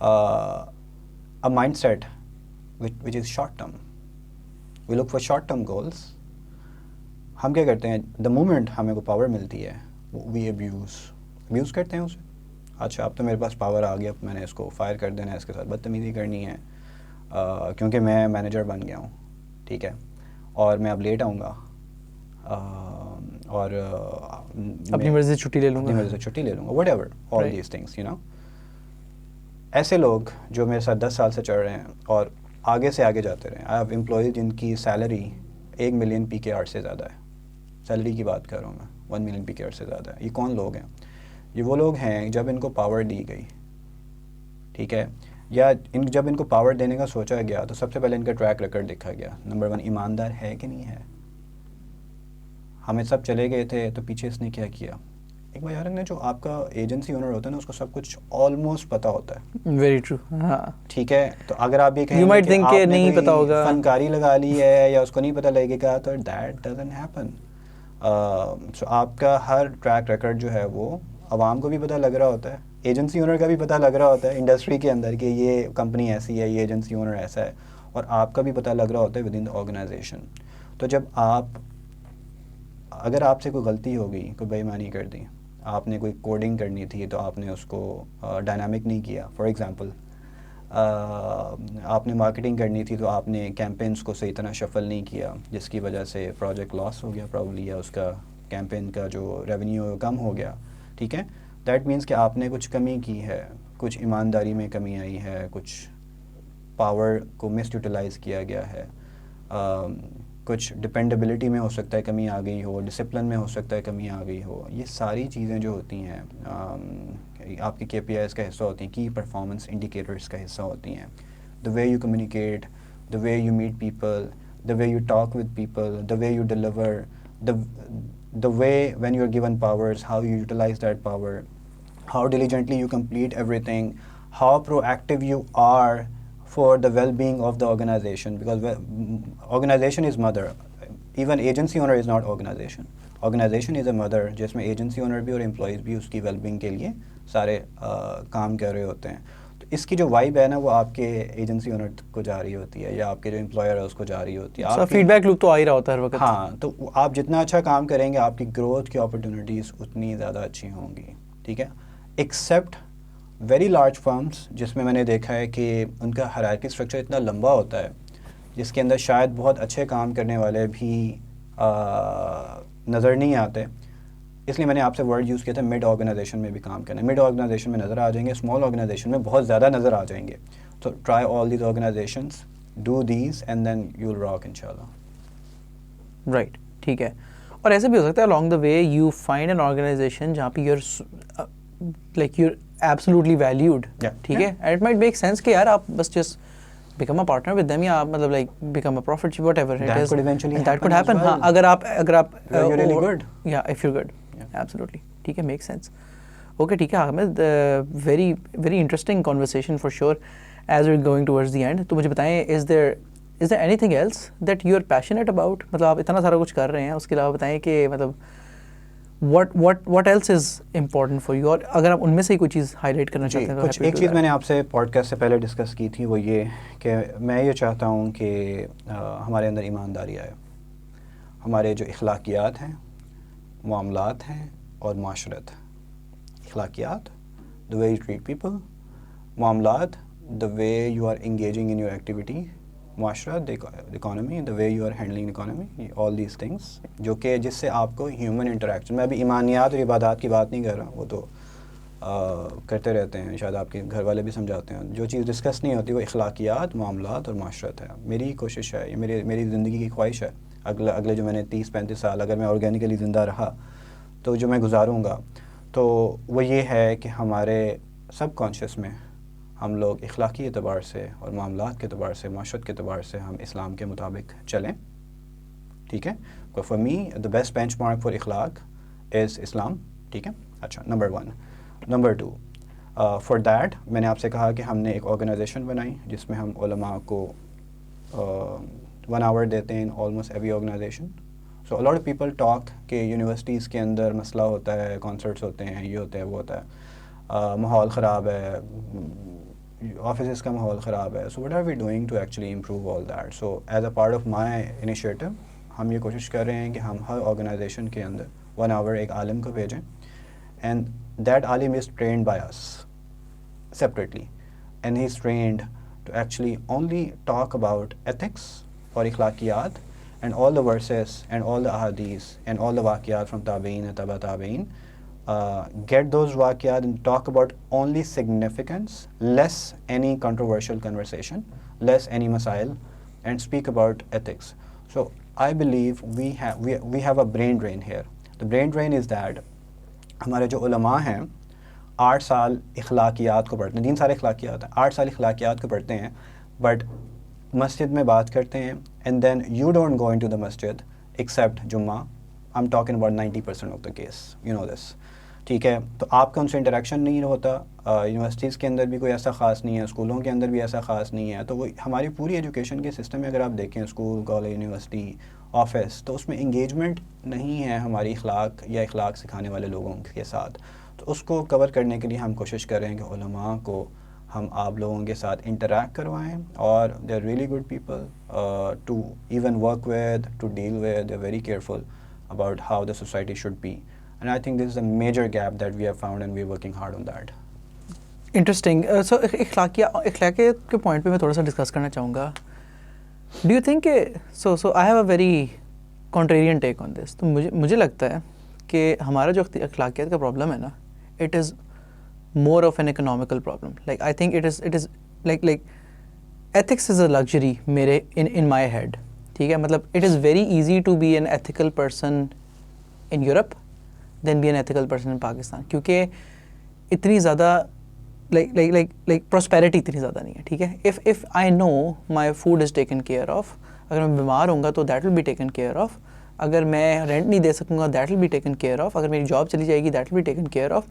a mindset which is short term. We look for short term goals. ہم کیا کرتے ہیں, the moment ہمیں کو پاور ملتی ہے we abuse کرتے ہیں اسے. اچھا اب تو میرے پاس پاور آ گیا, اب میں نے اس کو فائر کر دینا ہے, اس کے ساتھ بدتمیزی کرنی ہے کیونکہ میں مینیجر بن گیا ہوں. ٹھیک ہے, اور میں اب لیٹ آؤں گا اور اپنی مرضی سے چھٹی لے لوں گا, whatever all these things, you know. ایسے لوگ جو میرے ساتھ 10 سال سے چڑھ رہے ہیں اور آگے سے آگے جاتے رہے ہیں. آئی ہیو امپلائیز جن کی سیلری 1 ملین PKR سے زیادہ ہے. سیلری کی بات کر رہا ہوں میں, 1 ملین PKR سے زیادہ ہے. یہ کون لوگ ہیں؟ یہ وہ لوگ ہیں جب ان کو پاور دی گئی, ٹھیک ہے, یا جب ان کو پاور دینے کا سوچا گیا تو سب سے پہلے ان کا ٹریک ریکارڈ دیکھا گیا. نمبر 1, ایماندار ہے کہ نہیں ہے. ہمیں سب چلے گئے تھے تو پیچھے اس نے کیا کیا. ایک بار یار نے جو آپ کا ایجنسی اونر ہوتا ہے نا, اس کو سب کچھ آلموسٹ پتہ ہوتا ہے. Very true. ہاں ٹھیک ہے, تو اگر آپ یہ کہیں کہ آپ نے نہیں پتا ہوگا, فنکاری لگا لی ہے یا اس کو نہیں پتہ لگے گا, تو دیٹ ڈزنٹ ہیپن. سو آپ کا ہر ٹریک ریکارڈ جو ہے وہ عوام کو بھی پتہ لگ رہا ہوتا ہے, ایجنسی اونر کا بھی پتہ لگ رہا ہوتا ہے انڈسٹری کے اندر کہ یہ کمپنی ایسی ہے, یہ ایجنسی اونر ایسا ہے, اور آپ کا بھی پتہ لگ رہا ہوتا ہے ود ان دا آرگنائزیشن. تو جب اگر آپ سے کوئی غلطی ہو گئی, کوئی بے ایمانی کر دی, آپ نے کوئی کوڈنگ کرنی تھی تو آپ نے اس کو ڈائنامک نہیں کیا, فار ایگزامپل آپ نے مارکیٹنگ کرنی تھی تو آپ نے کیمپینس کو صحیح طرح شفل نہیں کیا, جس کی وجہ سے پروجیکٹ لاس ہو گیا پرابلی, یا اس کا کیمپین کا جو ریونیو کم ہو گیا. ٹھیک ہے, دیٹ مینس کہ آپ نے کچھ کمی کی ہے, کچھ ایمانداری میں کمی آئی ہے, کچھ پاور کو مس یوٹیلائز کیا گیا ہے, کچھ ڈپینڈیبلٹی میں ہو سکتا ہے کمی آ گئی ہو, ڈسپلن میں ہو سکتا ہے کمی آ گئی ہو. یہ ساری چیزیں جو ہوتی ہیں آپ کی KPIs کا حصہ ہوتی ہیں, کی پرفارمنس انڈیکیٹرس کا حصہ ہوتی ہیں. The way you communicate, the way you meet people, the way you talk with people, the way you deliver, the way when you're given powers, how you utilize that power, how diligently you complete everything, how proactive you are for the well-being of the organization, because organization is mother. Even agency owner is not organization. Organization is a mother جس میں agency owner بھی اور employees بھی اس کی well-being کے لیے سارے کام کر رہے ہوتے ہیں. تو اس کی جو وائب ہے نا وہ آپ کے ایجنسی اونر کو جا رہی ہوتی ہے, یا آپ کے جو امپلائر ہے اس کو جا رہی ہوتی ہے. فیڈ بیک لوپ تو آ ہی رہا ہوتا ہے ہر وقت. ہاں, تو آپ جتنا اچھا کام کریں گے آپ کی گروتھ کی اپرچونیٹیز اتنی زیادہ اچھی ہوں گی. ٹھیک ہے, ایکسیپٹ ویری لارج فرمس جس میں نے دیکھا ہے کہ ان کا ہائرارکی اسٹرکچر اتنا لمبا ہوتا ہے جس کے اندر شاید بہت اچھے کام کرنے والے بھی نظر نہیں آتے. اس لیے میں نے آپ سے ورڈ یوز کیا تھا مڈ آرگنائزیشن میں بھی کام کرنا ہے. مڈ آرگنائزیشن میں نظر آ جائیں گے, اسمال آرگنائزیشن میں بہت زیادہ نظر آ جائیں گے. تو try all these organisations, do these and then you will rock انشاءاللہ. رائٹ, ٹھیک ہے. اور ایسے بھی ہو سکتا ہے along the way you find an organization جہاں پہ you're absolutely valued. ٹھیک ہے, and it might make sense کہ یار آپ بس just become a partner with them, یا آپ مطلب like become a profit, whatever it is. That could happen. ہاں, اگر آپ you're really good. Yeah, if you're good. Absolutely. ٹھیک ہے, makes sense. Okay, ٹھیک ہے Ahmad, very very interesting conversation for sure as we're going towards the end. تو مجھے بتائیں, is there anything else that you are passionate about? مطلب آپ اتنا سارا کچھ کر رہے ہیں, اس کے علاوہ بتائیں کہ مطلب what else is important for you, اور اگر آپ ان میں سے ہی کوئی چیز ہائی لائٹ کرنا چاہتے ہیں تو کچھ ایک چیز میں نے آپ سے پوڈ کاسٹ سے پہلے ڈسکس کی تھی، وہ یہ کہ میں یہ چاہتا ہوں کہ ہمارے اندر ایمانداری آئے، ہمارے جو اخلاقیات ہیں، معاملات ہیں اور معاشرت. اخلاقیات، the way you treat people، معاملات، the way you are engaging in your activity، معاشرت، the economy، the way you are handling the economy، all these things جو کہ جس سے آپ کو ہیومن انٹریکشن، میں ابھی ایمانیات اور عبادات کی بات نہیں کر رہا، وہ تو کرتے رہتے ہیں، شاید آپ کے گھر والے بھی سمجھاتے ہیں. جو چیز ڈسکس نہیں ہوتی وہ اخلاقیات، معاملات اور معاشرت ہے. میری کوشش ہے، یہ میری زندگی کی خواہش ہے، اگلے جو میں نے 30-35 سال اگر میں آرگینیکلی زندہ رہا تو جو میں گزاروں گا تو وہ یہ ہے کہ ہمارے سب کانشیس میں ہم لوگ اخلاقی اعتبار سے اور معاملات کے اعتبار سے، معاشرت کے اعتبار سے ہم اسلام کے مطابق چلیں. ٹھیک ہے، for me the best bench mark for اخلاق از اسلام. ٹھیک ہے، اچھا، نمبر 1. نمبر 2، فار دیٹ میں نے آپ سے کہا کہ ہم نے ایک آرگنائزیشن بنائی جس میں ہم علماء کو 1 hour دیتے ہیں in almost every organization. So a lot of people talk کہ یونیورسٹیز کے اندر مسئلہ ہوتا ہے، کانسرٹس ہوتے ہیں، یہ ہوتا ہے، وہ ہوتا ہے، ماحول خراب ہے، آفیسز کا ماحول خراب ہے. So what are we doing to actually improve all that? So as a part of my initiative ہم یہ کوشش کر رہے ہیں کہ ہم ہر آرگنائزیشن کے اندر 1 hour ایک عالم کو بھیجیں، and that Alam is trained by us separately, and he's trained to actually only talk about ethics or ikhlaqiyat and all the verses and all the ahadith and all the waqiyat from tabi'in and taba tabi'in, get those waqiyat and talk about only significance, less any controversial conversation, less any masail, and speak about ethics. So I believe we have a brain drain here. The brain drain is that ہمارے جو علماء ہیں 8 سال اخلاقیات کو پڑھتے ہیں، 3 سال اخلاقیات ہیں، 8 سال اخلاقیات کو پڑھتے ہیں، بٹ مسجد میں بات کرتے ہیں، and then you don't go in to the مسجد ایکسیپٹ جمعہ. I am talking about 90% of the case, you know this. ٹھیک ہے، تو آپ کا ان سے انٹریکشن نہیں ہوتا. یونیورسٹیز کے اندر بھی کوئی ایسا خاص نہیں ہے، اسکولوں کے اندر بھی ایسا خاص نہیں ہے. تو وہ ہماری پوری ایجوکیشن کے سسٹم میں اگر آپ دیکھیں، اسکول، کالج، یونیورسٹی، آفس، تو اس میں انگیجمنٹ نہیں ہے ہماری اخلاق یا اخلاق سکھانے والے لوگوں کے ساتھ. تو اس کو کور کرنے کے لیے ہم کوشش کر رہے ہیں کہ علماء کو ہم آپ لوگوں کے ساتھ انٹریکٹ کروائیں، اور they are really good people to even work with, to deal with. They are very careful about how the society should be, and I think this is a major gap that we have found and we are working hard on that. Interesting. So اخلاقیات کے point پہ میں تھوڑا سا discuss کرنا چاہوں گا. Do you think کہ سو I have a very کانٹریرین ٹیک آن دس. تو مجھے لگتا ہے کہ ہمارا جو اخلاقیات کا پرابلم ہے نا، it is more of an economical problem. Like I think it is like ethics is a luxury میرے ان مائی ہیڈ. ٹھیک ہے، مطلب it is very easy to be an ethical person in Europe then be an ethical person in Pakistan, کیونکہ اتنی زیادہ like prosperity اتنی زیادہ نہیں ہے. ٹھیک ہے، if I know my food is taken care of, اگر میں بیمار ہوں گا تو that will be taken care of. اگر میں رینٹ نہیں دے سکوں گا that will be taken care of. اگر میری جاب چلی جائے گی that will be taken care of.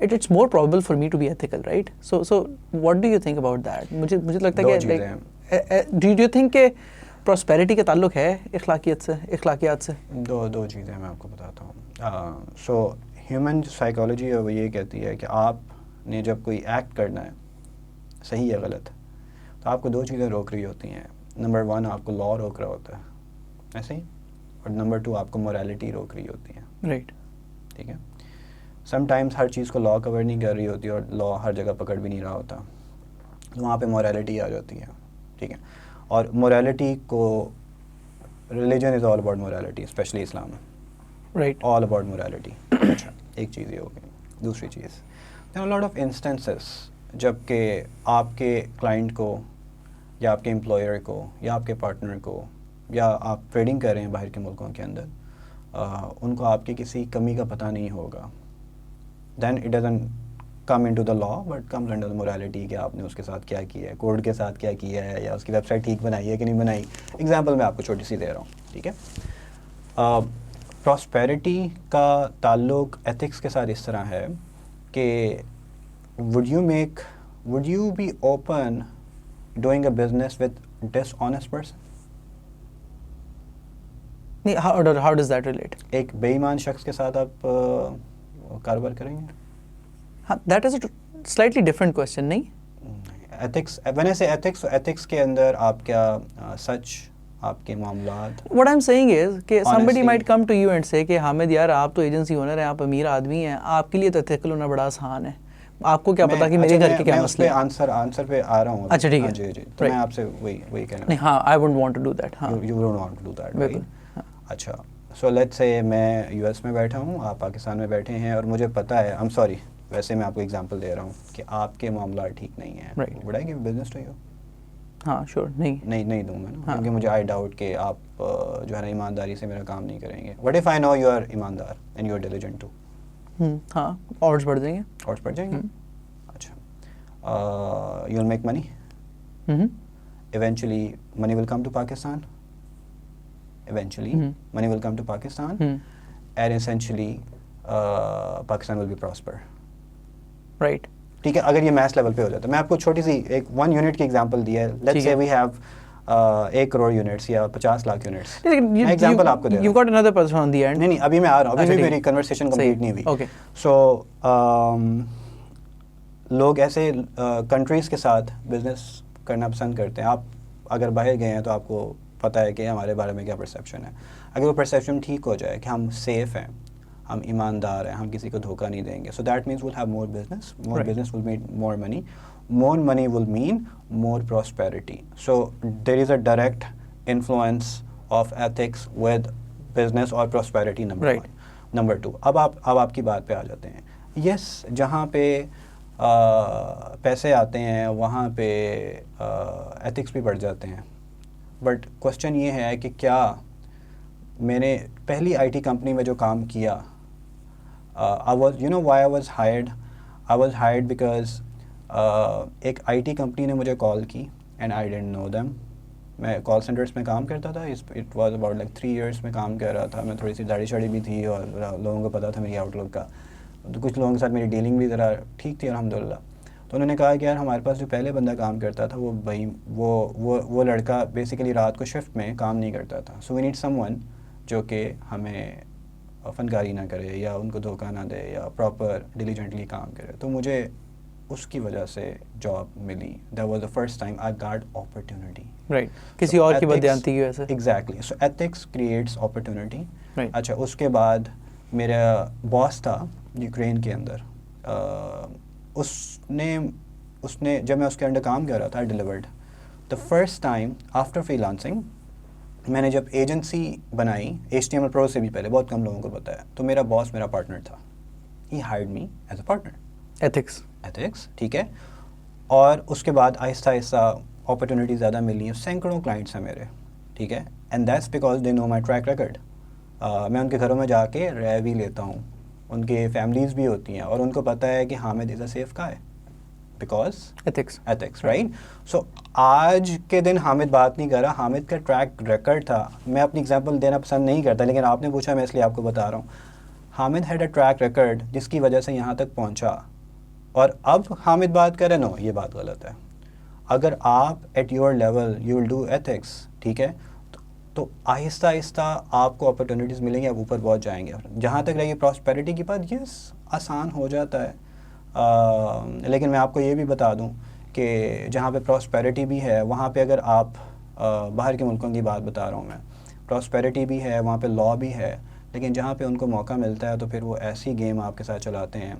It's more probable for me to be ethical, right? So what do you think about that? مجھے لگتا ہے کہ do you think کہ prosperity کا تعلق ہے اخلاقیات سے؟ دو چیزیں میں آپ کو بتاتا ہوں. سو ہیومن سائیکالوجی وہ یہ کہتی ہے کہ آپ نے جب کوئی ایکٹ کرنا ہے، صحیح یا غلط، تو آپ کو 2 چیزیں روک رہی ہوتی ہیں. نمبر 1 آپ کو لا روک رہا ہوتا ہے، ایسے ہی، اور نمبر 2 آپ کو morality روک رہی ہوتی ہے. رائٹ. ٹھیک ہے، سم ٹائمز ہر چیز کو لا کور نہیں کر رہی ہوتی اور لا ہر جگہ پکڑ بھی نہیں رہا ہوتا، تو وہاں پہ morality آ جاتی ہے. ٹھیک ہے، اور morality کو religion is all about morality, especially Islam. Right. all about morality. اچھا، ایک چیز یہ ہو گئی. دوسری چیز، there are a lot of instances جب کہ آپ کے کلائنٹ کو یا آپ کے امپلائر کو یا آپ کے پارٹنر کو، یا آپ ٹریڈنگ کر رہے ہیں باہر کے ملکوں کے اندر، ان کو آپ کی کسی کمی کا پتہ نہیں ہوگا. Then it doesn't come in to the law but comes under morality کہ آپ نے اس کے ساتھ کیا کیا ہے، کوڈ کے ساتھ کیا کیا ہے، یا اس کی ویب سائٹ ٹھیک بنائی ہے کہ نہیں بنائی. ایگزامپل میں آپ کو چھوٹی سی دے رہا ہوں. ٹھیک ہے، پراسپیرٹی کا تعلق ایتھکس کے ساتھ اس طرح ہے کہ would you be open doing a business with dishonest person? نہیں, how does that relate? ایک بے ایمان شخص کے ساتھ آپ کاروبار کریں گے؟ ہاں, that is a slightly different question, نہیں؟ Ethics, when I say ethics, so ethics کے اندر آپ کیا سچ, آپ کے معاملات. What I'm saying is کہ somebody Honesty. might come to you and say کہ حامد یار آپ تو ایجنسی اونر ہیں, آپ امیر آدمی ہیں, آپ کے لیے تو ethical ہونا بڑا آسان ہے, آپ کو کیا پتا کہ میرے گھر کے کیا مسئلے ہیں. آنسر پہ آ رہا ہوں. اچھا ٹھیک ہے, جی جی, تو میں آپ سے وہی کہنا. نہیں ہاں, I wouldn't want to do that. ہاں You don't want to do that, right? بالکل. اچھا, so let's say میں US میں بیٹھا ہوں, آپ پاکستان میں بیٹھے ہیں, اور مجھے پتا ہے, I'm sorry, ویسے میں آپ کو ایگزامپل دے رہا ہوں کہ آپ کے معاملات ٹھیک نہیں ہیں. Would I give business to you? ہاں شور, نہیں دوں میں نا, کیونکہ مجھے آئی ڈاؤٹ کہ آپ جو ہے نا ایمانداری سے میرا کام نہیں کریں گے. What if I know you are ایماندار and you are diligent too. ہاں, آڈس بڑھ جائیں گے. آڈس بڑھ جائیں گے. اچھا, you will make money. Eventually money will come to Pakistan. Eventually money will come to Pakistan, and essentially Pakistan will be prosper. Right. ٹھیک ہے, اگر یہ میس لیول پہ ہو جاتا ہے. میں آپ کو چھوٹی سی ایک 1 یونٹ کی ایگزامپل دی ہے. Let's say we have 1 crore units یا 50 لاکھ یونٹس. میں ایگزامپل آپ کو دے رہا ہوں. You've got another person on the end. نہیں ابھی میں آ رہا ہوں, ابھی بھی میری کنورسیشن کمپلیٹ نہیں ہوئی. اوکے. سو لوگ ایسے کنٹریز کے ساتھ بزنس کرنا پسند کرتے ہیں. آپ اگر باہر گئے ہیں تو آپ کو پتہ ہے کہ ہمارے بارے میں کیا پرسیپشن ہے. اگر وہ پرسیپشن ٹھیک ہو جائے کہ ہم سیف ہیں, ہم ایماندار ہیں, ہم کسی کو دھوکہ نہیں دیں گے, so that means will have more business. More business will mean more money. More money will mean more prosperity. So there is a direct influence of ethics with business or prosperity, number one. Number two, اب آپ کی بات پہ آ جاتے ہیں. Yes, جہاں پہ پیسے آتے ہیں وہاں پہ ethics بھی بڑھ جاتے ہیں. بٹ کوشچن یہ ہے کہ کیا میں نے پہلی IT کمپنی میں جو کام کیا, I was, you know why I was hired? I was hired because ایک IT کمپنی نے مجھے کال کی and I didn't know them. میں کال سینٹرس میں کام کرتا تھا. It was about like 3 years میں کام کر رہا تھا. میں تھوڑی سی داڑھی شاڑی بھی تھی اور لوگوں کو پتا تھا میری آؤٹ لک کا, تو کچھ لوگوں کے ساتھ میری ڈیلنگ بھی ذرا ٹھیک تھی الحمدللہ. تو انہوں نے کہا کہ یار ہمارے پاس جو پہلے بندہ کام کرتا تھا وہ لڑکا بیسیکلی رات کو شفٹ میں کام نہیں کرتا تھا. سو وی نیڈ سم ون جو کہ ہمیں فنکاری نہ کرے یا ان کو دھوکہ نہ دے یا پراپر ڈیلیجنٹلی کام کرے. تو مجھے اس کی وجہ سے جاب ملی. That was the first time I got opportunity. Right. کسی اور کی بدیانتی کی وجہ سے. Exactly. So ethics creates opportunity. Right. اچھا, اس کے بعد میرا باس تھا یوکرین کے اندر. اس نے جب میں اس کے انڈر کام کر رہا تھا, delivered the first time after freelancing. میں نے جب ایجنسی بنائی HTML Pro سے بھی پہلے, بہت کم لوگوں کو پتا ہے, تو میرا باس میرا پارٹنر تھا. He hired me as a partner. Ethics, ٹھیک ہے. اور اس کے بعد آہستہ آہستہ اپرچونیٹی زیادہ ملی. سینکڑوں کلائنٹس ہیں میرے, ٹھیک ہے, and that's because they know my track record. میں ان کے گھروں میں جا کے رہ بھی لیتا ہوں, ان کے فیملیز بھی ہوتی ہیں, اور ان کو پتہ ہے کہ Hamid is a safe guy because ethics, right. So آج کے دن حامد بات نہیں کر رہا, حامد کا ٹریک ریکارڈ تھا. میں اپنی ایگزامپل دینا پسند نہیں کرتا, لیکن آپ نے پوچھا میں اس لیے آپ کو بتا رہا ہوں. Hamid had a track record جس کی وجہ سے یہاں تک پہنچا. اور اب حامد بات کرے, نو یہ بات غلط ہے. اگر آپ at your level you will do ethics, ٹھیک ہے, تو آہستہ آہستہ آپ کو اپرچونیٹیز ملیں گی, آپ اوپر پہنچ جائیں گے. جہاں تک رہی پراسپیرٹی کی بات, یس آسان ہو جاتا ہے, لیکن میں آپ کو یہ بھی بتا دوں کہ جہاں پہ پراسپیرٹی بھی ہے وہاں پہ اگر آپ باہر کے ملکوں کی بات بتا رہا ہوں میں, پراسپیرٹی بھی ہے وہاں پہ, لا بھی ہے, لیکن جہاں پہ ان کو موقع ملتا ہے تو پھر وہ ایسی گیم آپ کے ساتھ چلاتے ہیں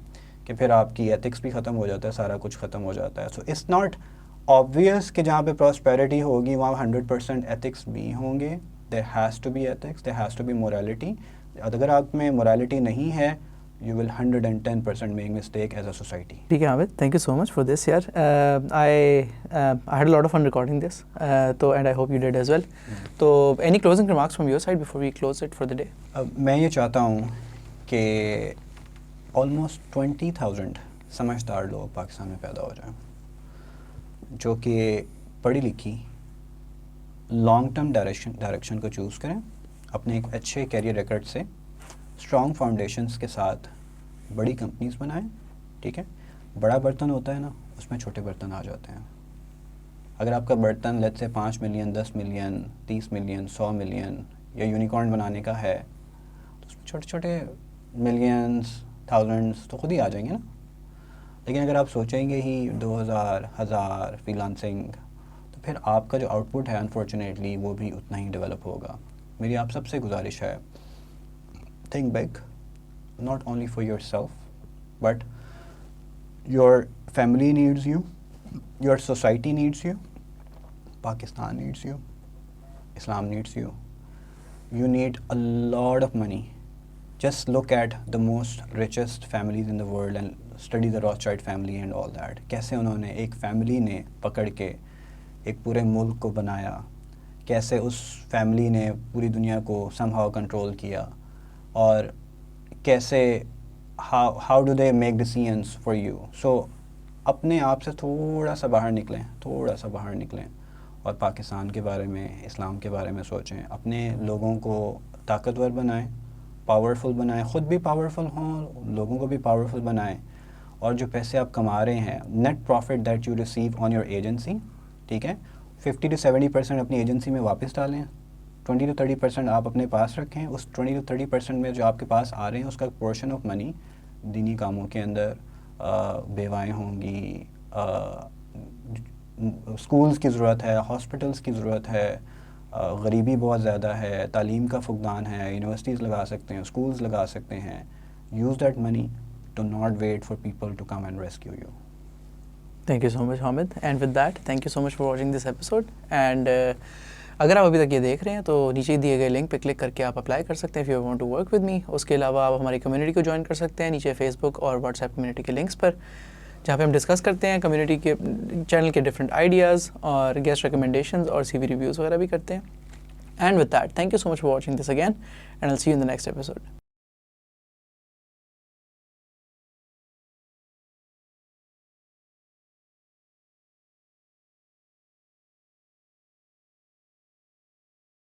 کہ پھر آپ کی ایتھکس بھی ختم ہو جاتا ہے, سارا کچھ ختم ہو جاتا ہے. سو اٹس ناٹ obvious کہ جہاں پہ پراسپیرٹی ہوگی وہاں 100% ایتھکس بھی ہوں گے. there has to be ethics, there has to be morality. اگر آپ میں morality نہیں ہے, you will 110% make mistake as a society. ٹھیک ہے عابد, thank you so much for this یار. I had a lot of fun recording this, and I hope you did as well. تو any closing remarks from your side before we close it for the day? میں یہ چاہتا ہوں کہ almost 20,000 سمجھدار لوگ پاکستان میں پیدا ہو جائیں جو کہ پڑھی لکھی لانگ ٹرم ڈائریکشن کو چوز کریں, اپنے ایک اچھے کیریئر ریکارڈ سے, اسٹرانگ فاؤنڈیشنز کے ساتھ بڑی کمپنیز بنائیں. ٹھیک ہے, بڑا برتن ہوتا ہے نا, اس میں چھوٹے برتن آ جاتے ہیں. اگر آپ کا برتن لیٹ سے 5 ملین, 10 ملین, 30 ملین, 100 ملین یا یونیکارن بنانے کا ہے تو اس میں چھوٹے چھوٹے ملینس تھاؤزنڈس تو خود ہی آ جائیں گے نا. لیکن اگر آپ سوچیں گے ہی 2000 1000 فری لانسنگ تو پھر آپ کا جو آؤٹ پٹ ہے انفارچونیٹلی وہ بھی اتنا ہی ڈیولپ ہوگا. میری آپ سب سے گزارش ہے think big, not only for yourself but your family needs you, your society needs you, Pakistan needs you, Islam needs you. You need a lot of money. Just look at the most richest families in the world and study the Rothschild family and all that. کیسے انہوں نے ایک family نے پکڑ کے ایک پورے ملک کو بنایا, کیسے اس فیملی نے پوری دنیا کو somehow کنٹرول کیا, اور کیسے how do they make decisions for you. So اپنے آپ سے تھوڑا سا باہر نکلیں اور پاکستان کے بارے میں, اسلام کے بارے میں سوچیں. اپنے لوگوں کو طاقتور بنائیں, پاورفل بنائیں, خود بھی پاورفل ہوں, لوگوں کو بھی پاورفل بنائیں. اور جو پیسے آپ کما رہے ہیں, net profit that you receive on your agency, ٹھیک ہے, 50 to 70% اپنی ایجنسی میں واپس ڈالیں, 20 to 30% آپ اپنے پاس رکھیں. اس 20 to 30% میں جو آپ کے پاس آ رہے ہیں اس کا پورشن آف منی دینی کاموں کے اندر, بیوائیں ہوں گی, اسکولز کی ضرورت ہے, ہاسپٹلس کی ضرورت ہے, غریبی بہت زیادہ ہے, تعلیم کا فقدان ہے, یونیورسٹیز لگا سکتے ہیں, اسکولز لگا سکتے ہیں. Use that money to not wait for people to come and rescue you. Thank you so much Hamid, and with that thank you so much for watching this episode. And اگر آپ ابھی تک یہ دیکھ رہے ہیں تو نیچے دیے گئے لنک پہ کلک کر کے آپ اپلائی کر سکتے ہیں if you want to work with me. اس کے علاوہ آپ ہماری کمیونٹی کو جوائن کر سکتے ہیں نیچے فیس بک اور واٹس ایپ کمیونٹی کے لنکس پر, جہاں پہ ہم ڈسکس کرتے ہیں کمیونٹی کے چینل کے ڈفرینٹ آئیڈیاز اور گیسٹ ریکمنڈیشنز اور CV ریویوز وغیرہ بھی کرتے ہیں. And with that thank you so much for watching this again and I will see you in the next episode.